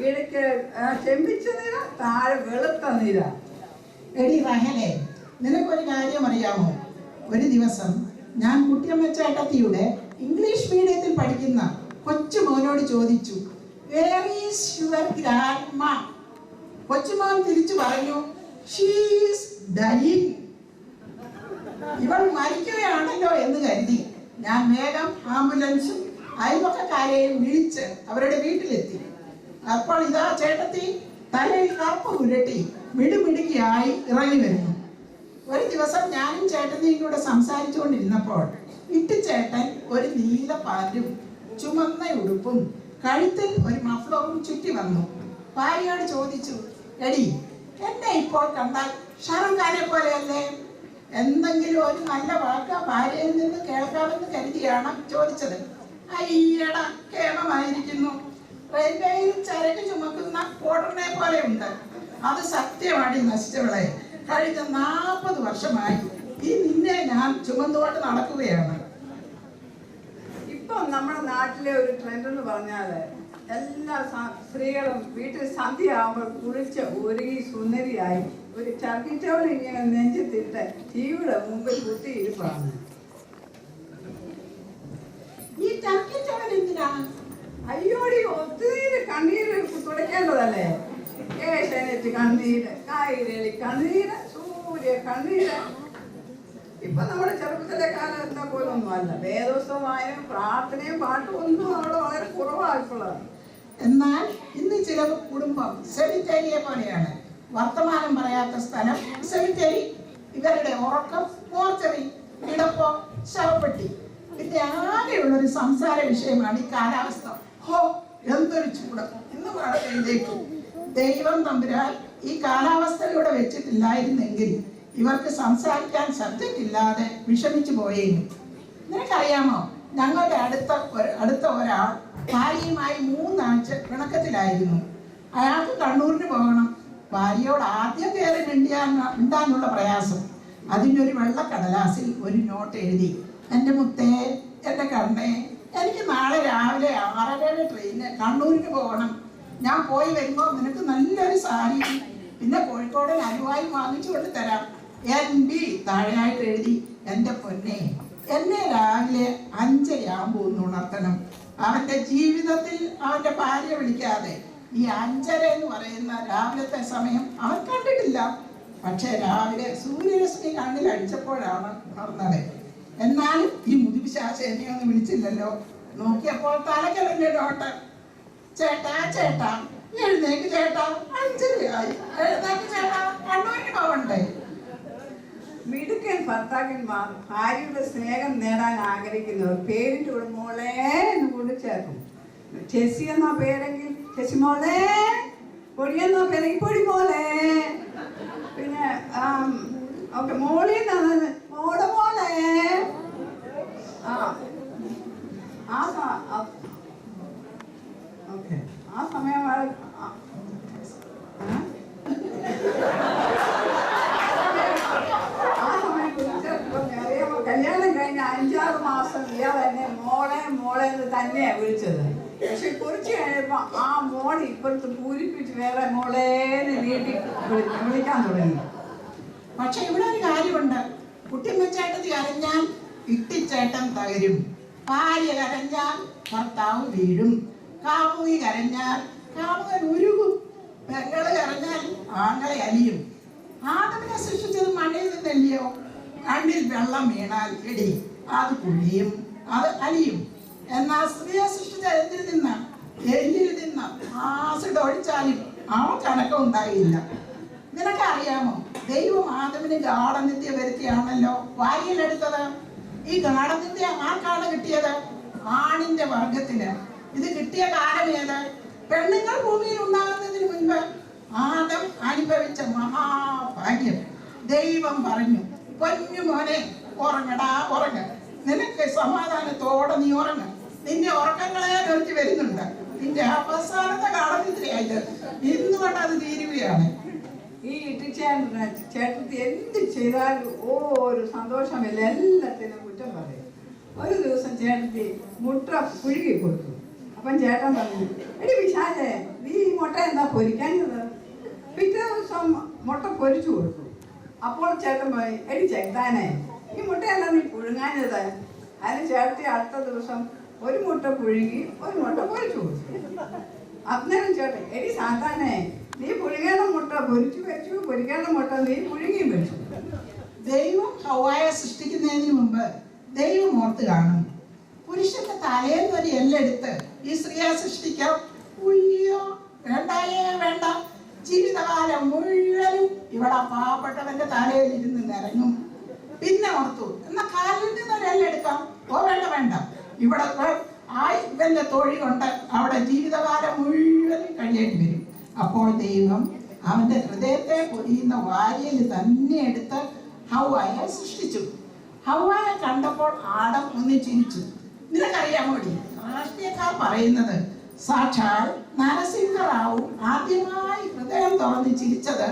ഇടയ്ക്ക് ചെമ്പിച്ച നിര, താഴെ വെളുത്ത നിര. എടി റഹലെ, നിനക്കൊരു കാര്യം അറിയാമോ? ഒരു ദിവസം ഞാൻ കുട്ടിയമ്മ ചേട്ടത്തിയുടെ ഇംഗ്ലീഷ് മീഡിയത്തിൽ പഠിക്കുന്ന കൊച്ചുമോനോട് ചോദിച്ചു, വേർ ഈസ് യുവർ ഗ്രാൻഡ്മ? കൊച്ചുമോൻ തിരിച്ചു പറഞ്ഞു, ഷീ ഈസ് ഡൈയിങ്. ഇവൾ മരിക്കുകയാണല്ലോ എന്ന് കരുതി ഞാൻ വേഗം ആംബുലൻസും അയൽവക്കക്കാരെയും വിളിച്ച് അവരുടെ വീട്ടിലെത്തി. അപ്പോൾ ഇതാ ചേട്ടത്തി തലയിൽ കറുപ്പ് ഉരുട്ടി മിടുമിടുക്കിയായി ഇറങ്ങി വരുന്നു. ഒരു ദിവസം ഞാനും ചേട്ടത്തിയും കൂടെ സംസാരിച്ചുകൊണ്ടിരുന്നപ്പോൾ ഇട്ടിച്ചേട്ടൻ ഒരു നീല പാന്റും ചുമന്ന ഉടുപ്പും കഴുത്തിൽ ഒരു മഫ്ലറും ചുറ്റി വന്നു. ഭാര്യയോട് ചോദിച്ചു, എടി എന്നെ ഇപ്പോൾ കണ്ടാൽ ഷാറുഖ് ഖാനെ പോലെയല്ലേ? എന്തെങ്കിലും ഒരു നല്ല വാക്ക് ഭാര്യയിൽ നിന്ന് കേൾക്കാമെന്ന് കരുതിയാണ് ചോദിച്ചത്. അയ്യട, കേമമായിരിക്കുന്നു. റെയിൽവേയിൽ ചരക്ക് ചുമക്കുന്ന ഓർഡറിനെ പോലെ ഉണ്ട്. അത് സത്യമാടി നശിച്ചവളെ. കഴിഞ്ഞ 40 വർഷമായി ഈ നിന്നെ ഞാൻ ചുമന്നുകൊണ്ട് നടക്കുകയാണ്. ഇപ്പം നമ്മുടെ നാട്ടിലെ ഒരു ട്രെൻഡ് എന്ന് പറഞ്ഞാല് എല്ലാ സ്ത്രീകളും വീട്ടിൽ സന്ധ്യ ആകുമ്പോൾ കുളിച്ച് ഒരുങ്ങി സുന്ദരിയായി ഒരു ചർക്കിച്ചവൾ ഇങ്ങനെ നെഞ്ചത്തിട്ട് ടിവിയുടെ മുമ്പിൽ കുത്തിയിരിപ്പാണ്. ഈ ചർക്കിച്ചവൾ എന്തിനാണ്? അയ്യോടി, ഒത്തിരി കണ്ണീര് തുടയ്ക്കേണ്ടതല്ലേ? ഏഷ്യാനെറ്റ് കണ്ണീര്, കായിരളി കണ്ണീര്, സൂര്യ കണ്ണീര്. ഇപ്പൊ നമ്മുടെ ചെറുപ്പത്തിലെ കാലത്തെ പോലൊന്നും അല്ല. വേദോത്സവമായും പ്രാർത്ഥനയും പാട്ടും ഒന്നും അവിടെ വളരെ കുറവായിട്ടുള്ളതാണ്. എന്നാൽ ഇന്ന് ചില കുടുംബം സെമിത്തേരിയെ പോലെയാണ്. വർത്തമാനം പറയാത്ത സ്ഥലം സെമിത്തേരി, ഇവരുടെ ഉറക്കം മോർച്ചറി, കിടപ്പം ശവപ്പെട്ടി. പിന്നെ ആകെയുള്ളൊരു സംസാര വിഷയമാണ് ഈ കാലാവസ്ഥ. ഹോ, എന്തൊരു ചൂട്! ഇന്ന് മഴ പെയ്തേക്കും. ദൈവം തമ്പുരാൻ ഈ കാലാവസ്ഥയിലൂടെ വെച്ചിട്ടില്ലായിരുന്നെങ്കിൽ ഇവർക്ക് സംസാരിക്കാൻ സബ്ജക്റ്റ് ഇല്ലാതെ വിഷമിച്ചു പോയേനു. നിനക്കറിയാമോ, ഞങ്ങളുടെ അടുത്ത ഒരാൾ ഭാര്യയുമായി 3 ആഴ്ച പിണക്കത്തിലായിരുന്നു. അയാൾക്ക് കണ്ണൂരിന് പോകണം. ഭാര്യയോട് ആദ്യം കയറി മിണ്ടാനുള്ള പ്രയാസം. അതിനൊരു വെള്ളക്കടലാസിൽ ഒരു നോട്ട് എഴുതി, എൻ്റെ മുത്തേ, എൻ്റെ കണ്ണേ, എനിക്ക് നാളെ രാവിലെ 6:30 ട്രെയിന് കണ്ണൂരിന് പോകണം. ഞാൻ പോയി വരുമ്പോൾ നിനക്ക് നല്ലൊരു സാരി പിന്നെ കോഴിക്കോട് അലുവായി വാങ്ങിച്ചു കൊണ്ട് തരാം. NB താഴെയായിട്ട് എഴുതി, എൻ്റെ പൊന്നെ, എന്നെ രാവിലെ 5:30 ആകുമ്പോൾ ഒന്ന് ഉണർത്തണം. അവൻ്റെ ജീവിതത്തിൽ അവൻ്റെ ഭാര്യ വിളിക്കാതെ ഈ 5:30 എന്ന് പറയുന്ന രാവിലത്തെ സമയം അവൻ കണ്ടിട്ടില്ല. പക്ഷെ രാവിലെ സൂര്യരശ്മി കണ്ണിൽ അടിച്ചപ്പോഴാണ് ഉണർന്നത്. എന്നാലും ഈ മുതുപിശാച എന്നെ ഒന്നും വിളിച്ചില്ലല്ലോ. നോക്കിയപ്പോൾ തലക്കലന്റെ നോട്ട്. ചേട്ടാ ചേട്ടാ, എഴുന്നേക്ക് ചേട്ടാ, 5:30 ആയി. എഴുന്നേക്ക് ചേട്ടാ, കണ്ണൂരിന് പോകണ്ടേ? മിടുക്കൻ ഭർത്താക്കന്മാർ ഭാര്യയുടെ സ്നേഹം നേടാൻ ആഗ്രഹിക്കുന്നവർ പേരിന്റെ കൂടെ മോളെ എന്ന് കൊണ്ട് ചേർക്കും. ചെസി എന്നാ പേരെങ്കിൽ ചെസി മോളെ, പൊടിയെന്നാ പേരെങ്കിൽ പൊടി മോളെ, പിന്നെ ഓക്കെ മോളി എന്നാണ് മോടെ മോളെ. ഓക്കെ, ആ സമയം കല്യാണം കഴിഞ്ഞ 5-6 മാസം ഇയാൾ എന്നെ മോളെ മോളെ എന്ന് തന്നെയാണ് വിളിച്ചത്. പക്ഷെ കുറച്ച് കഴിയുമ്പോ ആ മോൾ ഇപ്പോഴത്തെ പൂരിപ്പിച്ച് വേറെ മോളേന്ന് നീട്ടി വിളിക്കാൻ തുടങ്ങി. പക്ഷെ ഇവിടെ ഒരു കാര്യമുണ്ട്. കുട്ടിയമ്മച്ചേട്ടത്തി കരഞ്ഞാൽ ഇട്ടിച്ചേട്ടൻ തകരും. ഭാര്യ കരഞ്ഞാൽ ഭർത്താവ് വീഴും. കാമുകി കരഞ്ഞാൽ കാമുകൻ ഉരുകും. പെങ്ങള് കരഞ്ഞാൽ ആങ്ങളെ അലിയും. ആദമിനെ സൃഷ്ടിച്ചത് മണ്ണിൽ നിന്നല്ലയോ? കണ്ണിൽ വെള്ളം വീണാൽ ഇടി, അത് കുഴിയും, അത് അലിയും. എന്നാൽ സ്ത്രീയെ സൃഷ്ടിച്ച എന്തിൽ നിന്ന? എല്ലിൽ നിന്ന്. ആസിഡ് ഒഴിച്ചാലും അവൾക്ക് അനക്കം ഉണ്ടായില്ല. നിനക്കറിയാമോ, ദൈവം ആദമിന് ഗാഠനിത്യ വരുത്തിയാണല്ലോ വാരിയിലെടുത്തത്. ഈ ഗാഠനിത്യ ആർക്കാണ് കിട്ടിയത്? ആണിന്റെ വർഗത്തിന്. ഇത് കിട്ടിയ കാലം ഏത്? പെണ്ണുങ്ങൾ ഭൂമിയിൽ ഉണ്ടാകുന്നതിന് മുൻപ് ആദം അനുഭവിച്ച മഹാഭാഗ്യം. ദൈവം പറഞ്ഞു, പൊന്നു മോനെ, ഉറങ്ങടാ ഉറങ്ങ, നിനക്ക് സമാധാനത്തോടെ നീ ഉറങ്ങ. നിന്റെ ഉറക്കങ്ങളെ നിർത്തി വരുന്നുണ്ട്. നിന്റെ അവസാനത്തെ കാലത്തിലായിട്ട് ഇന്നുകൊണ്ട് അത് തീരുകയാണ്. ഈ ചേട്ടത്തി എന്ത് ചെയ്താലും ഒരു സന്തോഷമില്ല, എല്ലാത്തിനും കുറ്റം പറയും. ഒരു ദിവസം ചേട്ടത്തി മുട്ട പുഴുകി കൊടുത്തു. അപ്പം ചേട്ടൻ പറഞ്ഞു, എടി വിശാലേ, നീ ഈ മുട്ട എന്താ പൊരിക്കാഞ്ഞത്? പിറ്റേ ദിവസം മുട്ട പൊരിച്ചു കൊടുത്തു. അപ്പോൾ ചേട്ടൻ പോയി, എടി ചേട്ടാനെ, ഈ മുട്ട എന്താ നീ പുഴുങ്ങാഞ്ഞത്? അതിന് ചേട്ടത്തി അടുത്ത ദിവസം ഒരു മുട്ട പുഴുകി ഒരു മുട്ട പൊരിച്ചു കൊടുത്തു. അന്നേരം ചേട്ടൻ, എടി സാത്താനെ, നീ പുഴുങ്ങേണ്ട മുട്ട പൊരിച്ചു വെച്ചു, പൊരിക്കേണ്ട മുട്ട നീ പുഴുങ്ങിയും വെച്ചു. ദൈവം ഹവ്വായെ സൃഷ്ടിക്കുന്നതിന് മുമ്പ് ദൈവം ഓർത്ത് കാണും. പുരുഷന്റെ തലേന്ന് ഒരു എല്ലെടുത്ത് ഈ സ്ത്രീയെ സൃഷ്ടിക്കാം. ഉയ്യോ, വേണ്ടായേ വേണ്ട. ജീവിതകാലം മുഴുവനും ഇവിടെ പാവപ്പെട്ടവന്റെ തലയിൽ ഇരുന്ന് നിറങ്ങും. പിന്നെ ഓർത്തു, എന്നാ കാലിൽ നിന്ന് ഒരു എല്ലെടുക്കാം. വേണ്ട വേണ്ട, ഇവിടെ ഇവന്റെ തൊഴി കൊണ്ട് അവിടെ ജീവിതകാലം മുഴുവനും കഴിയേണ്ടി വരും. അപ്പോൾ ദൈവം അവന്റെ ഹൃദയത്തെ പൊരിയുന്ന വാരിയിൽ തന്നെ എടുത്ത് ഹവ്വായെ സൃഷ്ടിച്ചു. ഹവ്വായെ കണ്ടപ്പോൾ ആദം ഒന്ന് ചിരിച്ചു. നിനക്കറിയാമോ, രാഷ്ട്രീയക്കാർ പറയുന്നത് സാക്ഷാൽ നരസിംഹറാവു ആദ്യമായി ഹൃദയം തുറന്ന് ചിരിച്ചത്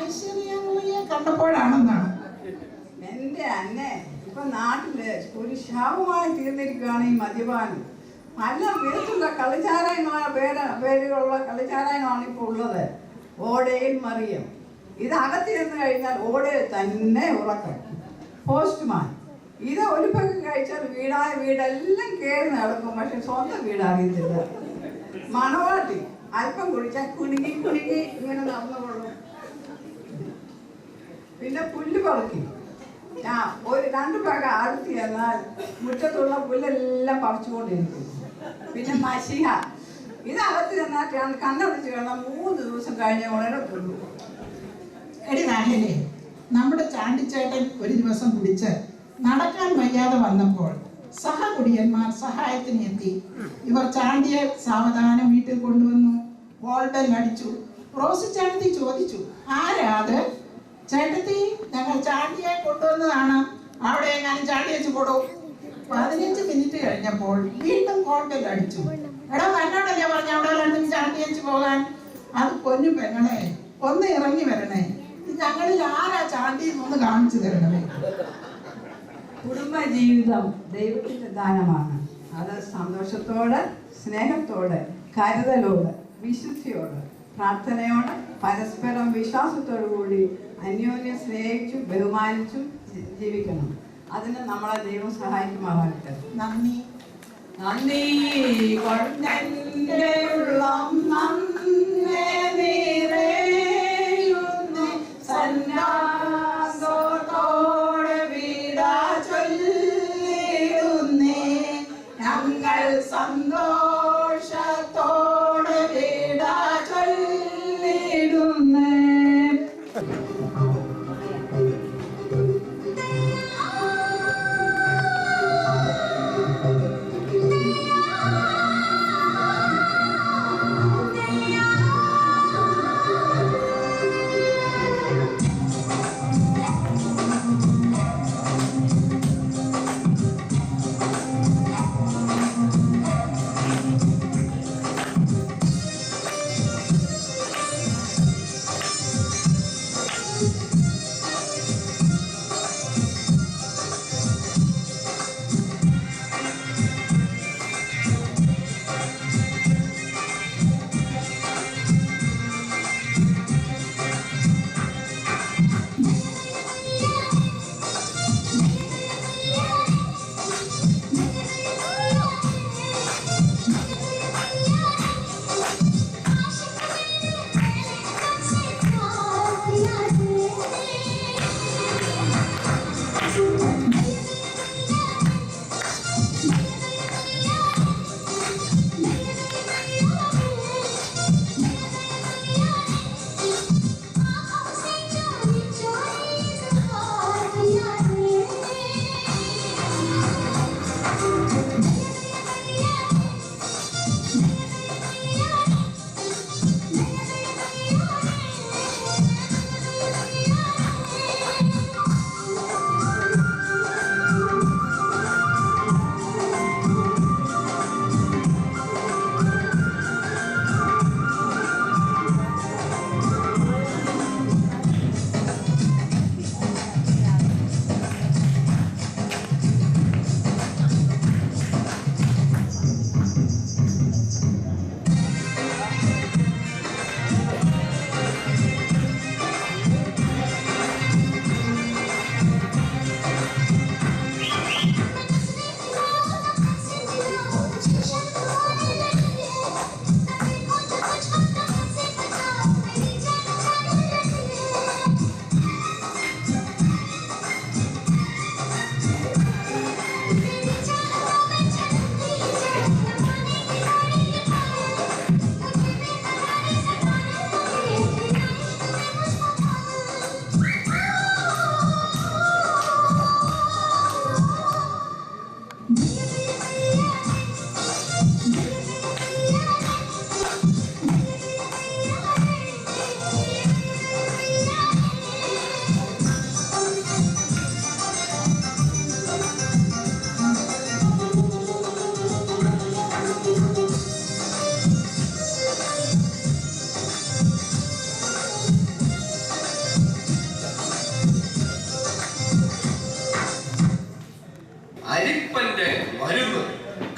ഐശ്വര്യയെ കണ്ടപ്പോഴാണെന്നാണ്. എന്റെ അന്നെ, ഇപ്പൊ നാട്ടില് ഒരു ശാപമായി തീർന്നിരിക്കുകയാണ് ഈ മദ്യപാനം. പല വിധത്തിലുള്ള കളിച്ചാരായങ്ങളാണ്, പേരുകളുള്ള കളിച്ചാരായങ്ങളാണ് ഇപ്പോൾ ഉള്ളത്. ഓടയിൽ മറിയം, ഇത് ചെന്ന് കഴിഞ്ഞാൽ ഓടയിൽ തന്നെ ഉറക്കം. പോസ്റ്റ്മാൻ, ഇത് ഒരു പങ്ക് കഴിച്ചാൽ വീടായ വീടെല്ലാം കയറി നടക്കും, പക്ഷെ സ്വന്തം വീടറിയത്തില്ല. മണവാട്ടി, അല്പം കുടിച്ചാൽ കുണുങ്ങി കുണുങ്ങി ഇങ്ങനെ നടന്നുകൊള്ളും. പിന്നെ പുല്ല് പറക്കി, ഒരു 2 പേക അടുത്ത് ചെന്നാൽ മുറ്റത്തുള്ള പുല്ലെല്ലാം പറിച്ചുകൊണ്ടിരിക്കും. പിന്നെ മഷിഹ, ഇതകത്ത് ചെന്നാൽ കണ്ണടിച്ച് കാണാൻ 3 ദിവസം കഴിഞ്ഞ ഉടനെ കൊണ്ടു. എടി നാഹലേ, നമ്മുടെ ചാണ്ടിച്ചേട്ടൻ ഒരു ദിവസം കുടിച്ച് നടക്കാൻ വയ്യാതെ വന്നപ്പോൾ സഹകുടിയന്മാർ സഹായത്തിന് എത്തി. ഇവർ ചാണ്ടിയെ സാവധാനം വീട്ടിൽ കൊണ്ടുവന്നു. ബോൾബെൽ അടിച്ചു. റോസി ചേട്ടത്തി ചോദിച്ചു, ആരാത്? ചേട്ടത്തി, ഞങ്ങൾ ചാണ്ടിയെ കൊണ്ടുവന്നതാണ്, അവിടെ എങ്ങാനും ചാണ്ടി വെച്ച് കൊടു. 15 മിനിറ്റ് കഴിഞ്ഞപ്പോൾ വീണ്ടും ബോൾബെൽ അടിച്ചു. എടാ, എന്നോടല്ലേ പറഞ്ഞ അവിടെ രണ്ടും ചാണ്ടി വെച്ച് പോകാൻ? അത് പൊന്നു പെങ്ങളെ, ഒന്ന് ഇറങ്ങി വരണേ, ഞങ്ങളിൽ ആരാ ചാണ്ടി ഒന്ന് കാണിച്ചു തരണമേ. കുടുംബജീവിതം ദൈവത്തിന്റെ ദാനമാണ്. അത് സന്തോഷത്തോടെ, സ്നേഹത്തോടെ, കരുതലോടെ, വിശുദ്ധിയോടെ, പ്രാർത്ഥനയോടെ, പരസ്പരം വിശ്വാസത്തോടു കൂടി അന്യോന്യം സ്നേഹിച്ചും ബഹുമാനിച്ചും ജീവിക്കണം. അതിന് നമ്മളെ ദൈവം സഹായിക്കുമാറാകട്ടെ. നന്ദി. നന്ദി കൊണ്ടെന്റെ ഉള്ളം നന്നേ നിറയുന്നേ, സന്നാഗത്തോടെ വീടാ ചൊല്ലിടുന്നേ, ഞങ്ങൾ സന്തോഷത്തോടെ വീടാ ചൊല്ലിടുന്നേ.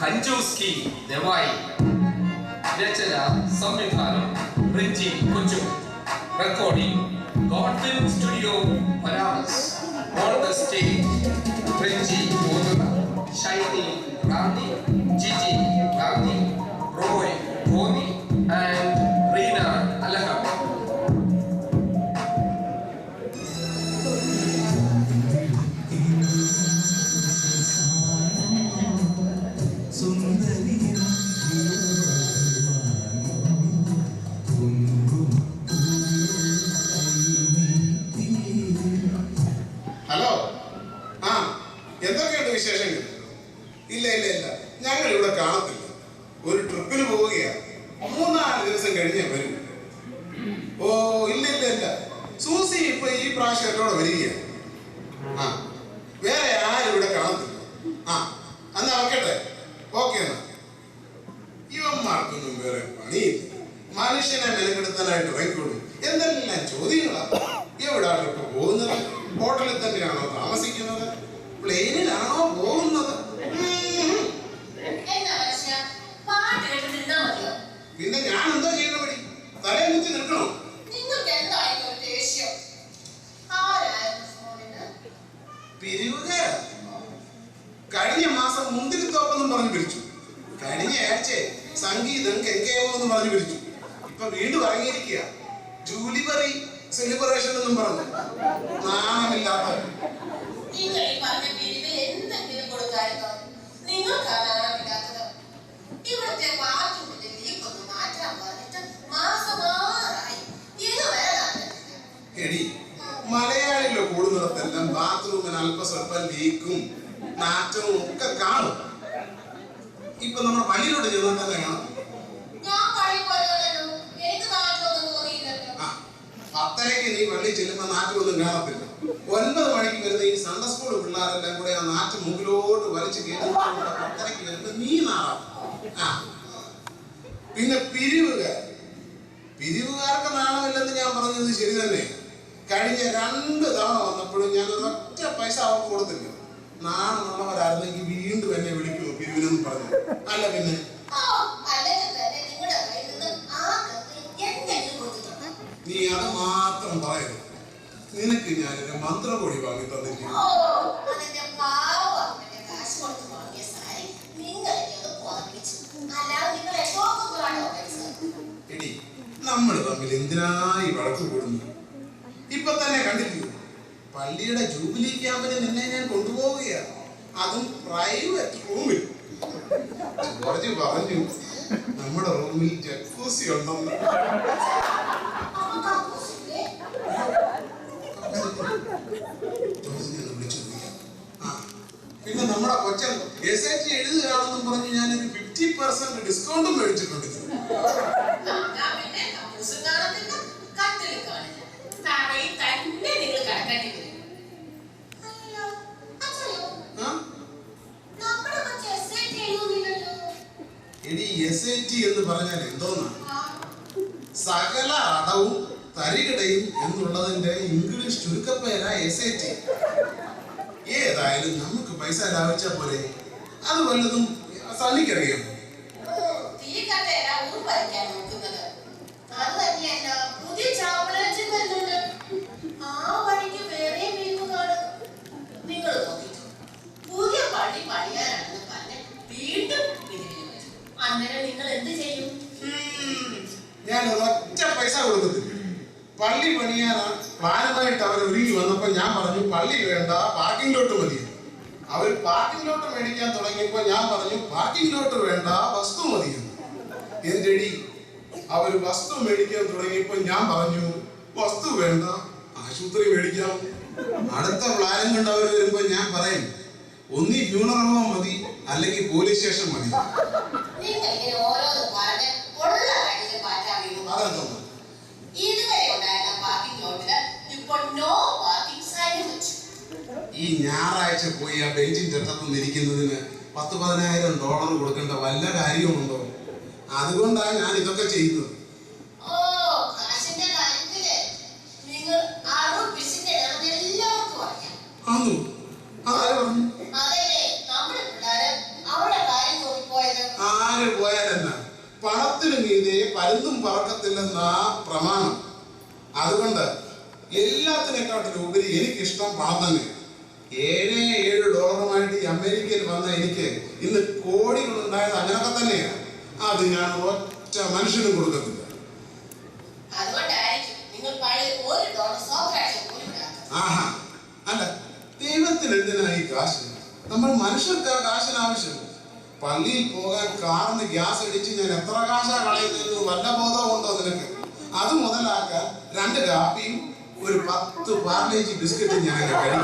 മഞ്ജുസ്കി ദവായി. രചന സംവിധാനം Rinchi Kunju. Recording Godwin studio Paramus. On the stage Rinchi Modana, Shiny Gandhi, Jiji Gandhi, Roy Dhoni and Reena Alahab. Hello, ആ എന്തൊക്കെയുണ്ട് വിശേഷങ്ങൾ? ഇല്ല ഇല്ല ഇല്ല, ഞങ്ങൾ ഇവിടെ കാണത്തില്ല. ഒരു ട്രിപ്പിന് പോവുകയാണ്. 3-4 ദിവസം കഴിഞ്ഞേ വരും. ഓ ഇല്ല ഇല്ല ഇല്ല, സൂസി ഇപ്പൊ ഈ പ്രാവശ്യം എന്നോട് വരികയാണ്. ആ വേറെ ആരും ഇവിടെ കാണത്തില്ല. ആ എന്നാ വെക്കട്ടെ. ഓക്കെ എന്നാ. ഇവന്മാർക്കൊന്നും വേറെ പണിയില്ല. മനുഷ്യനെ മെനക്കെടുത്താനായിട്ട് ഇറങ്ങിക്കൊള്ളു. എന്തെല്ലാം ചോദ്യങ്ങളാ. എവിടാണ് ഇപ്പൊ പോകുന്നത്? ഹോട്ടലിൽ തന്നെയാണോ താമസിക്കുന്നത്? പ്ലെയിനിലാണോ പോകുന്നത്? പിന്നെ ഞാൻ എന്തോ ചെയ്യണ പടി? തലയെ കുത്തി നിൽക്കണോ? പിരിവുകാര കഴിഞ്ഞ മാസം മുന്തിരിത്തോപ്പെന്നും പറഞ്ഞു പിരിച്ചു. കഴിഞ്ഞ ആഴ്ച സംഗീതം കെങ്കേമോ എന്ന് പറഞ്ഞു പിരിച്ചു. ഇപ്പൊ വീണ്ടും ഇറങ്ങിയിരിക്കുക ജൂലിബറി സെലിബ്രേഷൻ എന്നും പറഞ്ഞു. നാണമില്ലാത്ത എടി, മലയാളിയിലെ കൂടുന്നിടത്തെല്ലാം ബാത്റൂമിന് അല്പസ്വല്പം ലീക്കും നാറ്റവും ഒക്കെ കാണും. ഇപ്പൊ നമ്മുടെ പള്ളിയിലോട്ട് ചെന്നാൽ തന്നെ കാണും. 10:00 നീ പള്ളി ചെല്ലുമ്പോ നാറ്റമൊന്നും കാണത്തില്ല. 9 മണിക്ക് വരുന്ന ഈ സൺഡേ സ്കൂൾ പിള്ളേരെല്ലാം കൂടെ ആ നാറ്റ് മുകളിലോട്ട് വലിച്ചു കയറുന്ന 10:00 വരുമ്പോ നീ നാറാം. ആ പിന്നെ പിരിവുകാർക്ക് നാണമില്ലെന്ന് ഞാൻ പറഞ്ഞത് ശരി തന്നെ. കഴിഞ്ഞ 2 തവണ വന്നപ്പോഴും ഞാൻ ഒറ്റ പൈസ അവർക്ക് കൊടുത്തില്ല. നാണമുള്ളവരായിരുന്നെങ്കിൽ വീണ്ടും എന്നെ വിളിക്കുമോ പിരിവിനെന്ന് പറഞ്ഞു. അല്ല പിന്നെ നീ അത് മാത്രം പറയരുത്. നിനക്ക് ഞാനൊരു മന്ത്രപൊടി വാങ്ങി തന്നിരിക്കുന്നു. എടി, നമ്മൾ തമ്മിൽ എന്തിനായി വഴക്ക് കൂടുന്നു? ഇപ്പൊ തന്നെ കണ്ടില്ലയോ, പള്ളിയുടെ ജൂബിലി ക്യാമ്പിന് നിന്നെ ഞാൻ കൊണ്ടുപോവുകയാണ്. അതും പ്രൈവറ്റ് റൂമിൽ. ജോർജ് പറഞ്ഞു നമ്മുടെ റൂമിൽ ജക്കൂസി ഉണ്ടെന്ന്. പിന്നെ നമ്മുടെ കൊച്ചൻ SAT എഴുതുകയാണെന്നും പറഞ്ഞ് ഞാനൊരു 50% ഡിസ്കൗണ്ടും മേടിച്ചിട്ടുണ്ട്. ഇനി SAT എന്ന് പറഞ്ഞാൽ എന്തോന്നാണ്? സകല അടവും തരികിടയും എന്നുള്ളതിന്റെ ഇംഗ്ലീഷ് ചുരുക്കപ്പേരാ SAT. ഏതായാലും നമുക്ക് പൈസ ലാഭിച്ചാ പോലെ. അത് വല്ലതും സണ്ണിക്കറിയാം. ഞാൻ ഒറ്റ പൈസ കൊടുക്കത്തില്ല. പള്ളി പണിയാനാ പ്ലാനുമായിട്ട് അവർ ഒരുങ്ങി വന്നപ്പോ ഞാൻ പറഞ്ഞു പള്ളി വേണ്ട, പാർക്കിംഗ് ലോട്ട് മതി. അവർ പാർക്കിംഗ് ലോട്ട് മേടിക്കാൻ തുടങ്ങിയപ്പോ ഞാൻ പറഞ്ഞു പാർക്കിംഗ് ലോട്ട് വേണ്ട, വസ്തു മതി. എന്റെടി, അവർ വസ്തു മേടിക്കാൻ തുടങ്ങിയപ്പോ ഞാൻ പറഞ്ഞു വസ്തു വേണ്ട, ആശുപത്രി മേടിക്കാം. അടുത്ത പ്ലാനും കൊണ്ട് അവർ വരുമ്പോ ഞാൻ പറയും ഒന്നി ഫ്യൂണറൽ ഹോം മതി, അല്ലെങ്കിൽ പോലീസ് സ്റ്റേഷൻ മതി. അതെന്തോ ഈ ഞായറാഴ്ച പോയി ആ ബെഞ്ചിന്റെ അടുത്ത് ഇരിക്കുന്നതിന് $10,000-15,000 കൊടുക്കേണ്ട വല്ല കാര്യമുണ്ടോ? അതുകൊണ്ടാണ് ഞാൻ ഇതൊക്കെ ചെയ്യുന്നത്. ആണോ? ആര് പറഞ്ഞു? മീതെ പരുന്തും പറക്കത്തില്ലെന്നാ പ്രമാണം. അതുകൊണ്ട് എല്ലാത്തിനെക്കാട്ടിലും ഉപരി എനിക്കിഷ്ടം പണം തന്നെയാണ്. $7 ഈ അമേരിക്കയിൽ വന്ന എനിക്ക് ഇന്ന് കോടികൾ ഉണ്ടായത് അങ്ങനൊക്കെ തന്നെയാണ്. അത് ഞാൻ ഒറ്റ മനുഷ്യനും കൊടുക്കത്തില്ല. ആഹാ, അല്ല, ദൈവത്തിന് എന്തിനായി കാശ്? നമ്മൾ മനുഷ്യർക്ക് കാശിന് ആവശ്യം. പള്ളിയിൽ പോകാൻ കാറിന് ഗ്യാസ് അടിച്ച് ഞാൻ എത്ര കാശാ കളയുന്നതെന്ന് വല്ല ബോധവും ഉണ്ടോ നിനക്ക്? അത് മുതലാക്കാൻ 2 കാപ്പിയും ഒരു 10 പാർലേജി ബിസ്ക്കറ്റും ഞാൻ കഴിക്കും.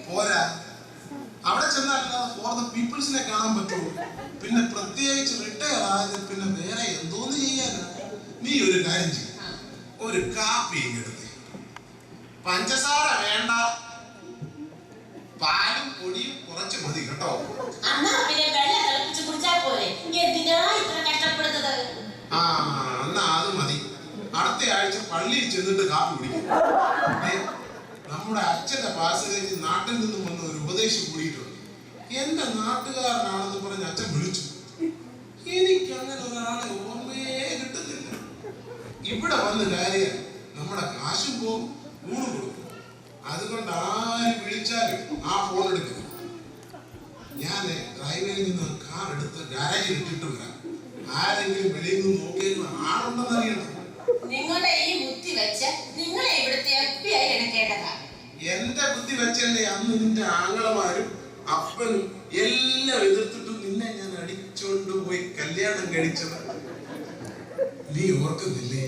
പോരാ, അവിടെ ചെന്നാൽ ഫോർ ദ പീപ്പിൾസിനെ കാണാൻ പറ്റുമോ? പിന്നെ പ്രത്യേകിച്ച് റിട്ടയർ ആയത് പിന്നെ വേറെ എന്തോന്ന് ചെയ്യാനാ? നീ ഒരു കാര്യം ചെയ്യും, ഒരു കാപ്പി എടുത്ത്, പഞ്ചസാര വേണ്ട, പാലും പൊടിയും കുറച്ച് മതി കേട്ടോ. എന്നാ അത് മതി. അടുത്ത ആഴ്ച പള്ളിയിൽ ചെന്നിട്ട് കാപ്പി കുടിക്കും. നമ്മുടെ അച്ഛന്റെ പാസകേജ് നാട്ടിൽ നിന്നും വന്ന ഒരു ഉപദേശം കൂടിയിട്ടുണ്ട്. എന്റെ നാട്ടുകാരനാണെന്ന് പറഞ്ഞ് അച്ഛൻ വിളിച്ചു. എനിക്ക് അങ്ങനെ ഒരാളെ ഓർമ്മയെ കിട്ടുന്നില്ല. ഇവിടെ വന്ന് കാര്യം നമ്മുടെ കാശും പോകും, ഊണ് കൊടുക്കും. അതുകൊണ്ട് ആര് വിളിച്ചാലും ആ ഫോൺ എടുക്കുക. ഞാൻ ഡ്രൈവറിൽ നിന്ന് കാർ എടുത്ത് ഗാരേജിൽ ഇട്ടിട്ട് വരാം. ആരെങ്കിലും വെളിയിൽ നിന്ന് നോക്കിയെങ്കിൽ ആളുണ്ടെന്ന് അറിയണം. നിങ്ങളുടെ ഈ ബുദ്ധി വെച്ച് നിങ്ങളെ ഇവിടുത്തെ FBI എടുക്കേണ്ടതാണ്. എന്റെ ബുദ്ധി വെച്ചല്ലേ അന്ന് നിന്റെ ആങ്ങളമാരും അപ്പനും എല്ലാം എതിർത്തിട്ടും നിന്നെ ഞാൻ അടിച്ചോണ്ട് പോയി കല്യാണം കഴിച്ചത്. നീ ഓർക്കുന്നില്ലേ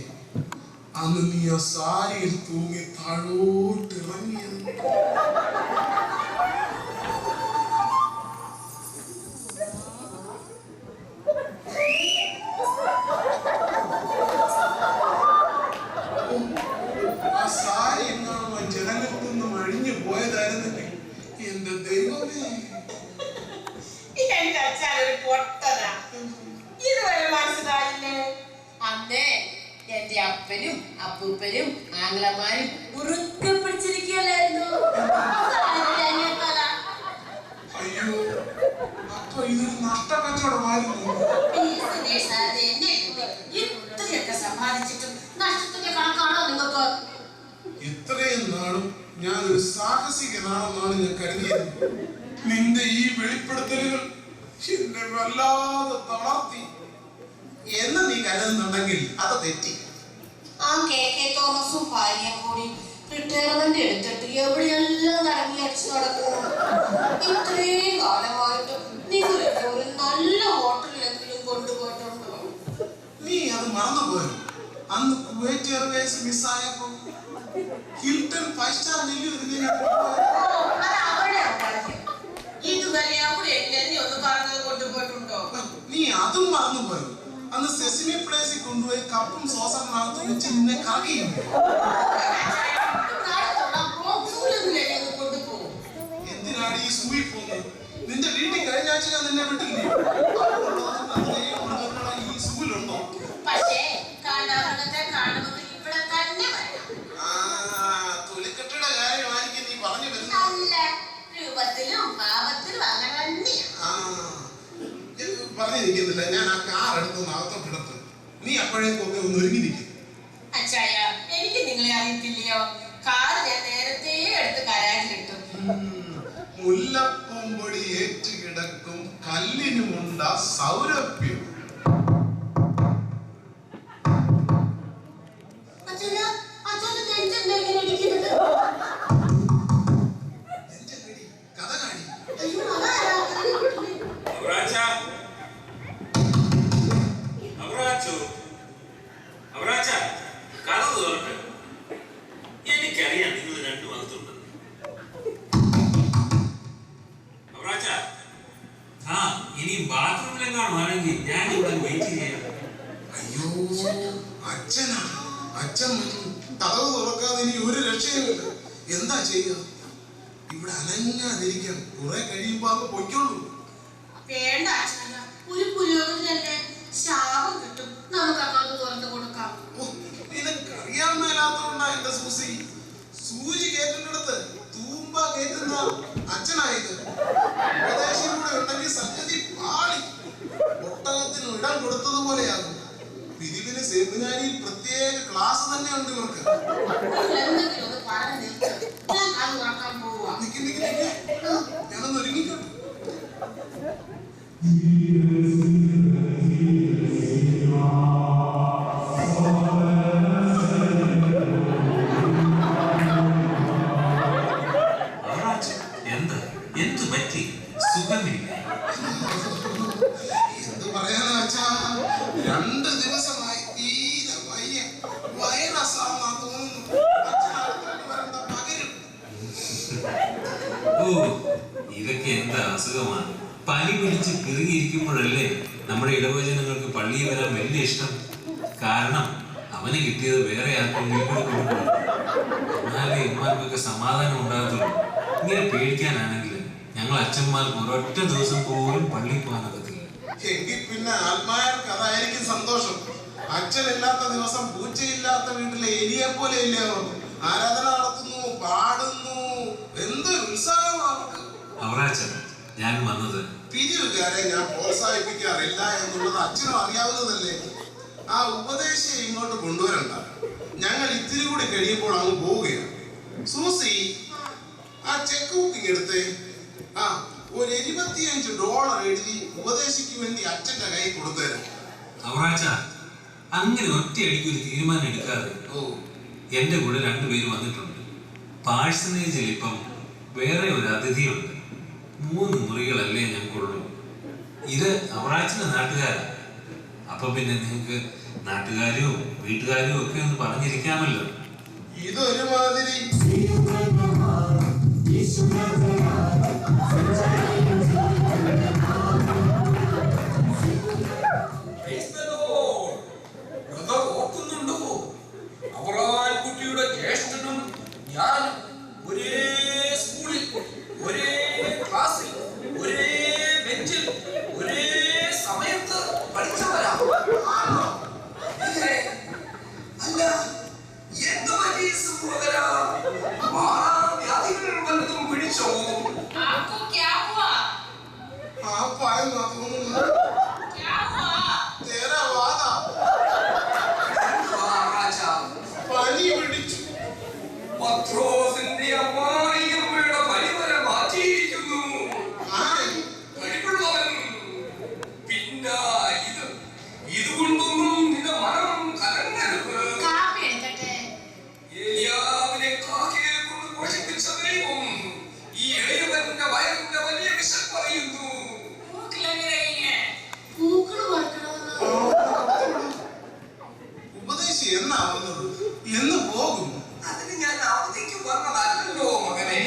അന്ന് നീ ആ സാരിയിൽ തൂങ്ങി താഴോട്ടിറങ്ങിയത്? ആ സാരി എന്നാണ് ജനങ്ങളിൽ നിന്നും അഴിഞ്ഞു പോയതായിരുന്നെങ്കിൽ എന്റെ ദൈവമേ. എന്റെ അച്ഛൻ ഒരു പൊട്ടനാ, ഇതുവരെ മനസ്സിലായില്ലേ? അന്നേ എന്റെ അപ്പനും അപ്പൂപ്പനും ആംഗ്ലമാരും ഉറുക്കെ പിടിച്ചിരിക്കുകയല്ലായിരുന്നു. അയ്യോ, അപ്പൊ ഇതൊരു നഷ്ടക്കച്ചവടമായിരുന്നു. ഇത്രയൊക്കെ സമ്പാദിച്ചിട്ടും നഷ്ടത്തിന്റെ കണക്കാണോ നിങ്ങൾക്ക്? ഇത്രയും നാളും ഞാൻ ഒരു സാഹസികനാണെന്നാണ് ഞാൻ കരുതിയത്. നിന്റെ ഈ വെളിപ്പെടുത്തലുകൾ എന്നെ വല്ലാതെ തളർത്തി എന്ന് നീ കരുതുന്നുണ്ടെങ്കിൽ അത് തെറ്റി. ആ KK തോമസും ഭാര്യയും കൂടി റിട്ടയർമെന്റ് എടുത്തിട്ട് എവിടെയെല്ലാം കറങ്ങി അടിച്ചു നടക്കുന്നു. ഇത്രയും കാലമായിട്ട് നിങ്ങളൊക്കെ ഒരു നല്ല ഹോട്ടലിലെങ്കിലും കൊണ്ടുപോയിട്ടുണ്ടോ? നീ അത് മറന്നുപോയോ? അന്ന് കുവൈറ്റ് എയർവേസ് മിസ്സായപ്പോ ഹിൽട്ടൺ 5 സ്റ്റാർ ഇതുവരെ അവിടെ എന്നെ ഒന്ന് പറഞ്ഞത് കൊണ്ടുപോയിട്ടുണ്ടോ? നീ അതും മറന്നുപോയോ? അന്ന് സെസിമി പ്ലേസിൽ കൊണ്ടുപോയി കപ്പും സോസറിനകത്ത് വെച്ച് നിന്നെ കറങ്ങിയും. എന്തിനാണ് ഈ സൂയി പോകുന്നത്? നിന്റെ വീട്ടിൽ കഴിഞ്ഞ ആഴ്ച ഞാൻ നിന്നെ വിട്ടില്ലേ? ഈ സൂയിലുണ്ടോ? പക്ഷേ ഇവിടെ തന്നെ തൊലിക്കെട്ടിയുടെ കാര്യമായിരിക്കും നീ പറഞ്ഞു വരുന്നത്. നല്ല രൂപത്തിലും ഭാവത്തിലും അങ്ങനെ തന്നെയാണ്. പറഞ്ഞിരിക്കുന്നില്ല. ഞാൻ ആ കാർ എടുത്ത് അകത്തോട്ട് ഇടത്ത്. നീ അപ്പോഴേക്കൊക്കെ ഒന്ന് ഒരുങ്ങി നിൽക്കും. അച്ചായ, എനിക്ക് നിങ്ങളെ അറിയത്തില്ലയോ? കാർ ഞാൻ നേരത്തെ എടുത്ത് കരാജിലിട്ടു. മുല്ലപ്പൂമ്പൊടി ഏറ്റുകിടക്കും കല്ലിനുമുണ്ട സൗരഭ്യം. എനിക്കറിയാം നിങ്ങൾ 2 ഭാഗത്തുണ്ട്. ഇനി ബാത്റൂമിലെങ്ങാണോ ആണെങ്കിൽ ഞാൻ ഇവിടെ വെയിറ്റ് ചെയ്യാം. അയ്യോ, അച്ഛനാ. അച്ഛൻ കതവ് തുറക്കാതെ ഇനി ഒരു രക്ഷയുമില്ല. എന്താ ചെയ്യുക? ഇവിടെ അനങ്ങാതിരിക്കാൻ കുറെ കഴിയുമ്പോ അങ്ങ് പൊയ്ക്കോളൂ. വേണ്ട അച്ഛന, ഒരു പുരോഗതിയല്ലേ, ശാപം കിട്ടും. നമുക്ക് അക്കൗണ്ട് തുറന്നു കൊടുക്കാം. നിനക്കറിയാൻ മേലാത്തോണ്ടാ എന്റെ സൂസി. സൂചി കേട്ടിടത്ത് തൂമ്പ കേട്ടുന്ന അച്ഛനായത്. ഉപദേശം കൂടെ ഉണ്ടെങ്കിൽ ഇടം കൊടുത്തതുപോലെയാകും. പിരിവിന് സെമിനാരിയിൽ പ്രത്യേക ക്ലാസ് തന്നെ ഉണ്ട് ഇവർക്ക്. ഞാനൊന്ന് ഒരുങ്ങിക്കോട്ടെ. എന്ത് പറ്റി? സുഖമില്ല? എന്ത് പറയാനാ വെച്ചാ 2 ദിവസമായി തീരെ വയ്യ. വൈറസ് ആണെന്നാ തോന്നുന്നു. ഓ, ഇതൊക്കെ എന്താ അസുഖമാണ്? പനി പിടിച്ച് കിറുകിയിരിക്കുമ്പോഴല്ലേ നമ്മുടെ ഇടവചനങ്ങൾക്ക് പള്ളിയിൽ വരാൻ വലിയ ഇഷ്ടം. കാരണം അവന് കിട്ടിയത് വേറെ ആർക്കെങ്കിലും കൂടെ കൊടുക്കണം. എന്നാലേ ഉമ്മാർക്കൊക്കെ സമാധാനം ഉണ്ടാകത്തുള്ളൂ. ഇങ്ങനെ പേടിക്കാനാണെങ്കിൽ ഞങ്ങൾ അച്ഛന്മാർക്ക് ഒരൊറ്റ ദിവസം പോലും പള്ളിയിൽ പോകാനൊക്കത്തില്ല. എങ്കിൽ പിന്നെ ആത്മാർക്ക് അതായിരിക്കും സന്തോഷം. അച്ഛനില്ലാത്ത ദിവസം പൂച്ചയില്ലാത്ത വീട്ടിലെ എലിയെ പോലെ ഇല്ലേ അവർക്ക്. ആരാധന നടത്തുന്നു, പാടുന്നു, എന്തൊരു ഉത്സാഹമാണ്. അവറാച്ചൻ, ഞാൻ വന്നത് പിരിവുകാരെ ഞാൻ പ്രോത്സാഹിപ്പിക്കാറില്ല എന്നുള്ളത് അച്ഛനും അറിയാവുന്നതല്ലേ. ആ ഉപദേശിയെ ഇങ്ങോട്ട് കൊണ്ടുവരണ്ട. ഞങ്ങൾ ഇത്തിരി കൂടി കഴിയുമ്പോൾ അങ്ങ് പോവുകയാണ്. സൂസി, ആ ചെക്ക് ബുക്കിംഗ് എടുത്തേ. ഒരു $25 എഴുതി ഉപദേശിക്ക് വേണ്ടി അച്ഛന്റെ കൈ കൊടുത്തേരും. അവറാച്ച, അങ്ങനെ ഒറ്റയടിക്ക് ഒരു തീരുമാനം എടുക്കാതെ. എന്റെ കൂടെ 2 പേര് വന്നിട്ടുണ്ട്. പാഴ്സനേജിൽ ഇപ്പം വേറെ ഒരു അതിഥിയുണ്ട്. 3 മുറികളല്ലേ ഞങ്ങൾക്കുള്ളൂ. ഇത് അവറാച്ചന്റെ നാട്ടുകാരാണ്. അപ്പൊ പിന്നെ നിങ്ങൾക്ക് നാട്ടുകാരും വീട്ടുകാരും ഒക്കെ ഒന്ന് പറഞ്ഞിരിക്കാമല്ലോ. ഇതൊരുമാതിരി ഓർക്കുന്നുണ്ടോ? അവറാൻകുട്ടിയുടെ ജ്യേഷ്ഠനും ഞാൻ ഒരേ സ്കൂളിൽ, ഒരേ ക്ലാസ്സിൽ, ഒരേ ബെഞ്ചിൽ, ഒരേ സമയത്ത് പഠിച്ചവരാ. അല്ല, എന്ത് വലിയ സഹോദരാ, വ്യാധികൾ വല്ലതും പിടിച്ചോ? പനി പിടിച്ചു. പത്രോസിന്റെ അമ്മായിയമ്മയുടെ പരിവര മാറ്റിയിരിക്കുന്നു. കഴിവുള്ളവൻ. പിന്നെ ഇതുകൊണ്ടൊന്നും നിന്റെ മനം കലങ്ങരുത്. ഏലിയാവിനെ കാക്കയെ കൊണ്ട് പോഷിപ്പിച്ച ദൈവം ഈ ഇളയവന്റെ വയറിന്റെ വലിയ വിശപ്പറിയുന്നു. ഉപദേശി എന്നാ വന്നത്? എന്ന് പോകും? അതിന് ഞാൻ അവധിക്ക് പറഞ്ഞതല്ലോ മകനെ.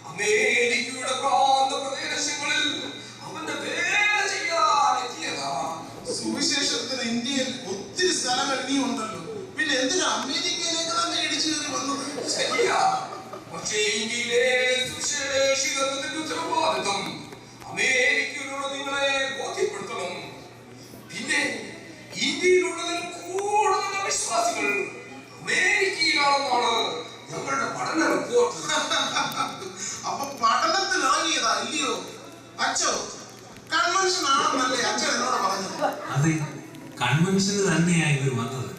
അമേരിക്കയുടെ പ്രാന്ത പ്രദേശങ്ങളിൽ അവന്റെ വേല ചെയ്യാൻ എത്തിയതാ. സുവിശേഷത്തിന് ഇന്ത്യയിൽ ഒത്തിരി സ്ഥലങ്ങൾ ഇനിയുണ്ടല്ലോ. പിന്നെ എന്തിനാ അമേരിക്കയിലേക്ക് തന്നെ ഇടിച്ചു കയറി വന്നത്? ശരിയാ. പക്ഷേ ഇന്ത്യയിലെ സുവിശേഷീകരണത്തിന്റെ ഉത്തരവാദിത്വം അമേരിക്കയിലുള്ള നിങ്ങളെ ബോധ്യപ്പെടുത്തണം. പിന്നെ ഇന്ത്യയിലുള്ളതിൽ കൂടുതൽ വിശ്വാസികൾ അമേരിക്കയിലാണെന്നാണ് ഞങ്ങളുടെ പഠന റിപ്പോർട്ട്. അപ്പൊ പഠനത്തിൽ ഇറങ്ങിയതാ ഇല്ലയോ? അച്ഛോ, കൺവെൻഷൻ ആണെന്നല്ലേ അച്ഛൻ എന്നോട് പറഞ്ഞത്? അതെ, കൺവെൻഷന് തന്നെയായി ഇവർ വന്നത്.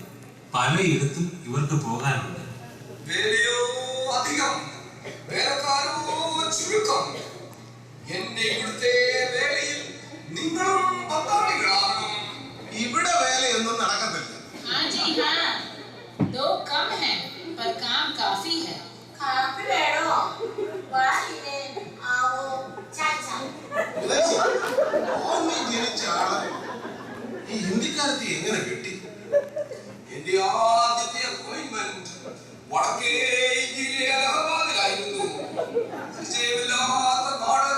പലയിടത്തും ഇവർക്ക് പോകാനുണ്ട്. വേലയോ അധികം, വേലക്കാരോ ചുരുക്കം. എന്റെ ഇവിടുത്തെ വേലയിൽ നിങ്ങളും പങ്കാളികളാകണം. ഇവിടെ വേലയൊന്നും നടക്കത്തില്ല. हाँ जी हाँ, 2 कम है पर काम काफी है. കാപ്പി വേണോ? വാഹിനെ ആവോ ചാച്ചാ. ജനിച്ച ആള് ഈ ഹിന്ദിക്കാരത്തി എങ്ങനെ കിട്ടി? എന്റെ ആദ്യത്തെ അപ്പോയിന്റ്മെന്റ് വടക്കേ ഇന്ത്യയിലെ അലഹബാദിലായിരുന്നു. പരിചയമില്ലാത്ത നാട്,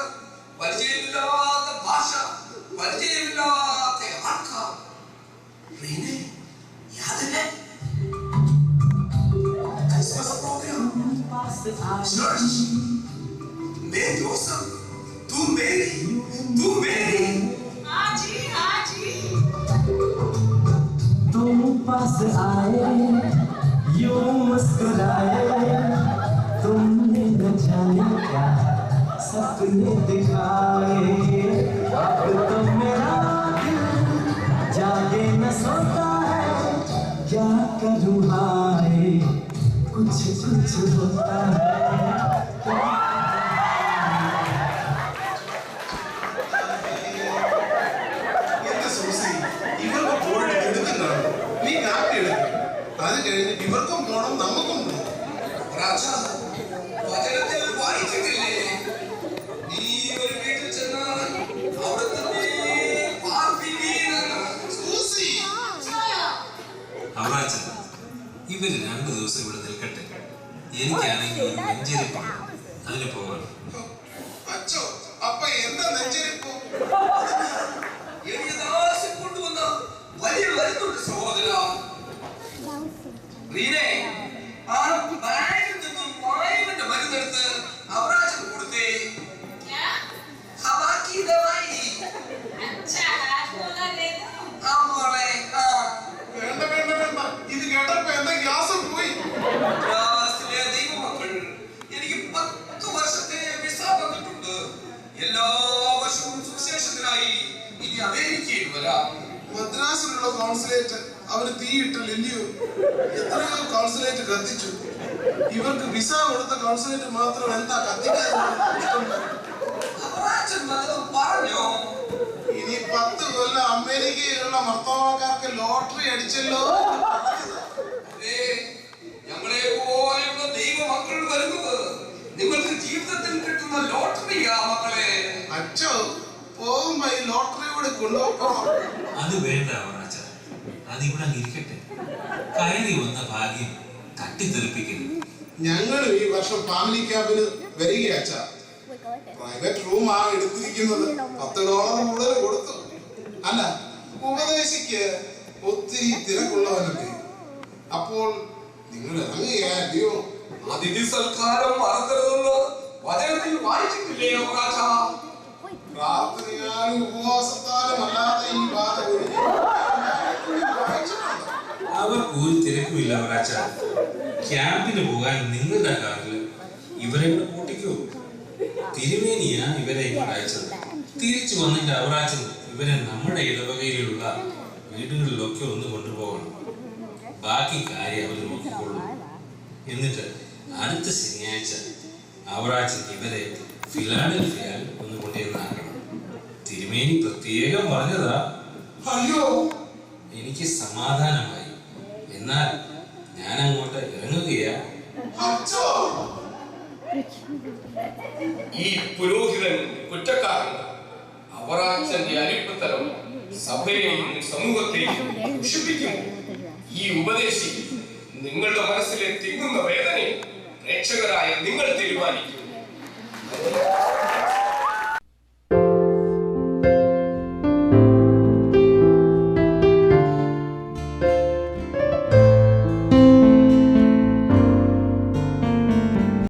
പരിചയമില്ലാത്ത ഭാഷ, പരിചയമില്ലാത്ത ആൾക്കാർ. ക്രിസ്മസ് പ്രോഗ്രാം, ചർച്ച്, मैं जोसफ, तू मेरी. हाँ जी हाँ जी. तुम पास आए, यूं मुस्कुराए, तुमने न जाने क्या सपने दिखाए. अब तो मेरा दिल जागे न सोता है, क्या करूँ हाय, कुछ कुछ होता है। ഇവർക്ക് പോയിട്ട് എടുക്കുന്നതാണ്. നീ കാപ്പി എടുക്കും. അത് കഴിഞ്ഞ് ഇവർക്കും പോണം നമുക്കും പോണം. രാജാ, വചനത്തിൽ വായിച്ചിട്ടില്ലേ? നീ ഒരു വീട്ടിൽ ചെന്നാൽ അവിടെ തന്നെ പാർപ്പിക്കീരെന്ന്. സൂസി. അവറാച്ചൻ, ഇവര് 2 ദിവസം ഇവിടെ നിൽക്കട്ടെ. എനിക്കാണെങ്കിൽ ഒരു നെഞ്ചരിപ്പാണ്, അതിന് പോകണം. അച്ചോ, അപ്പ എന്താ നെഞ്ചരിപ്പോ? എളിയദാസൻ കൊണ്ടുവന്ന വലിയ മരുന്നുണ്ട് സഹോദര. റീനെ, ആ ബാഗിൽ നിന്നും വായുവിന്റെ മരുന്നെടുത്ത് അവറാച്ചൻ കൊടുത്തേ. ഹവാക്കി ദവായി. വേണ്ട വേണ്ട വേണ്ട, ഇത് കേട്ടപ്പോ എന്താ ഗ്യാസ് പോയി. മദ്രാസിലെ ദൈവമക്കൾ, എനിക്ക് 10 വർഷത്തെ വിസ തന്നിട്ടുണ്ട്. എല്ലാ വർഷവും സുവിശേഷത്തിനായി ഇനി അമേരിക്കയിൽ വരാം. മദ്രാസിലുള്ള കോൺസുലേറ്റ് അവര് തീയിട്ടില്ലയോ? എത്രയോ കോൺസുലേറ്റ് കത്തിച്ചു. ഇവർക്ക് വിസ കൊടുത്ത കോൺസുലേറ്റ് മാത്രം എന്താ കത്തിക്കാതെ? പറഞ്ഞോ, ഇനി 10 കൊല്ലം അമേരിക്കയിലുള്ള മർത്തോമാക്കാർക്ക് ലോട്ടറി അടിച്ചല്ലോ. ഞങ്ങളെ പോലെയുള്ള ദൈവമക്കൾ വരുന്നത് നിങ്ങൾക്ക് ജീവിതത്തിൽ കിട്ടുന്ന ലോട്ടറിയാ മക്കളെ. അച്ഛോ, പോകുമ്പോ ഈ ലോട്ടറി കൂടെ കൊണ്ടുപോകണം. അത് വേണ്ട അവറാച്ച, അതിവിടെ അങ്ങ് ഇരിക്കട്ടെ. കയറി വന്ന ഭാഗ്യം തട്ടിത്തെറിപ്പിക്കരുത്. ഞങ്ങളും ഈ വർഷം ഫാമിലി ക്യാമ്പിന് വരികയച്ച. പ്രൈവറ്റ് റൂമാ എടുത്തിരിക്കുന്നത്. $10 കൂടുതൽ കൊടുത്തു. അല്ല, ഉപദേശിക്ക് ഒത്തിരി തിരക്കുള്ളവനല്ലേ. അപ്പോൾ നിങ്ങൾ ഇറങ്ങുകയോ? അതിഥി സൽക്കാരം മറക്കരുതെന്ന് വചനത്തിൽ വായിച്ചിട്ടില്ലേ അവകാശ? പ്രാർത്ഥനയാലും ഉപവാസത്താലും അല്ലാതെ ഈ ബാധ അവർക്ക് ഒരു തിരക്കുമില്ല അവറാച്ച. ക്യാമ്പിന് പോകാൻ നിങ്ങളുടെ കാറിൽ ഇവരെ കൂടെ കൂട്ടിക്കോ. തിരുമേനിയാ ഇവരെ ഇങ്ങോട്ട് അയച്ചത്. തിരിച്ചു വന്നിട്ട് അവറാച്ചൻ ഇവരെ നമ്മുടെ ഇടവകയിലുള്ള വീടുകളിലൊക്കെ ഒന്ന് കൊണ്ടുപോകണം. ബാക്കി കാര്യം അവർ നോക്കിക്കൊള്ളും. എന്നിട്ട് അടുത്ത ശനിയാഴ്ച അവറാച്ചൻ ഇവരെ ഫിലാഡൽഫിയയിൽ ഒന്ന് കൊണ്ടുവന്നാക്കണം. തിരുമേനി പ്രത്യേകം പറഞ്ഞതാ. അയ്യോ, എനിക്ക് സമാധാനമായി. എന്നാൽ ഞാൻ അങ്ങോട്ട് ഇറങ്ങുകയാ. ഈ പുരോഹിതൻ കുറ്റക്കാരൻ. അവറാച്ചന്റെ അരിപ്പത്തരം സഭയെയും സമൂഹത്തെയും ദുഷിപ്പിക്കുന്നു. ഈ ഉപദേശി നിങ്ങളുടെ മനസ്സിലെ തിങ്ങുന്ന വേദനയെ പ്രേക്ഷകരായ നിങ്ങൾ തീരുമാനിക്കും.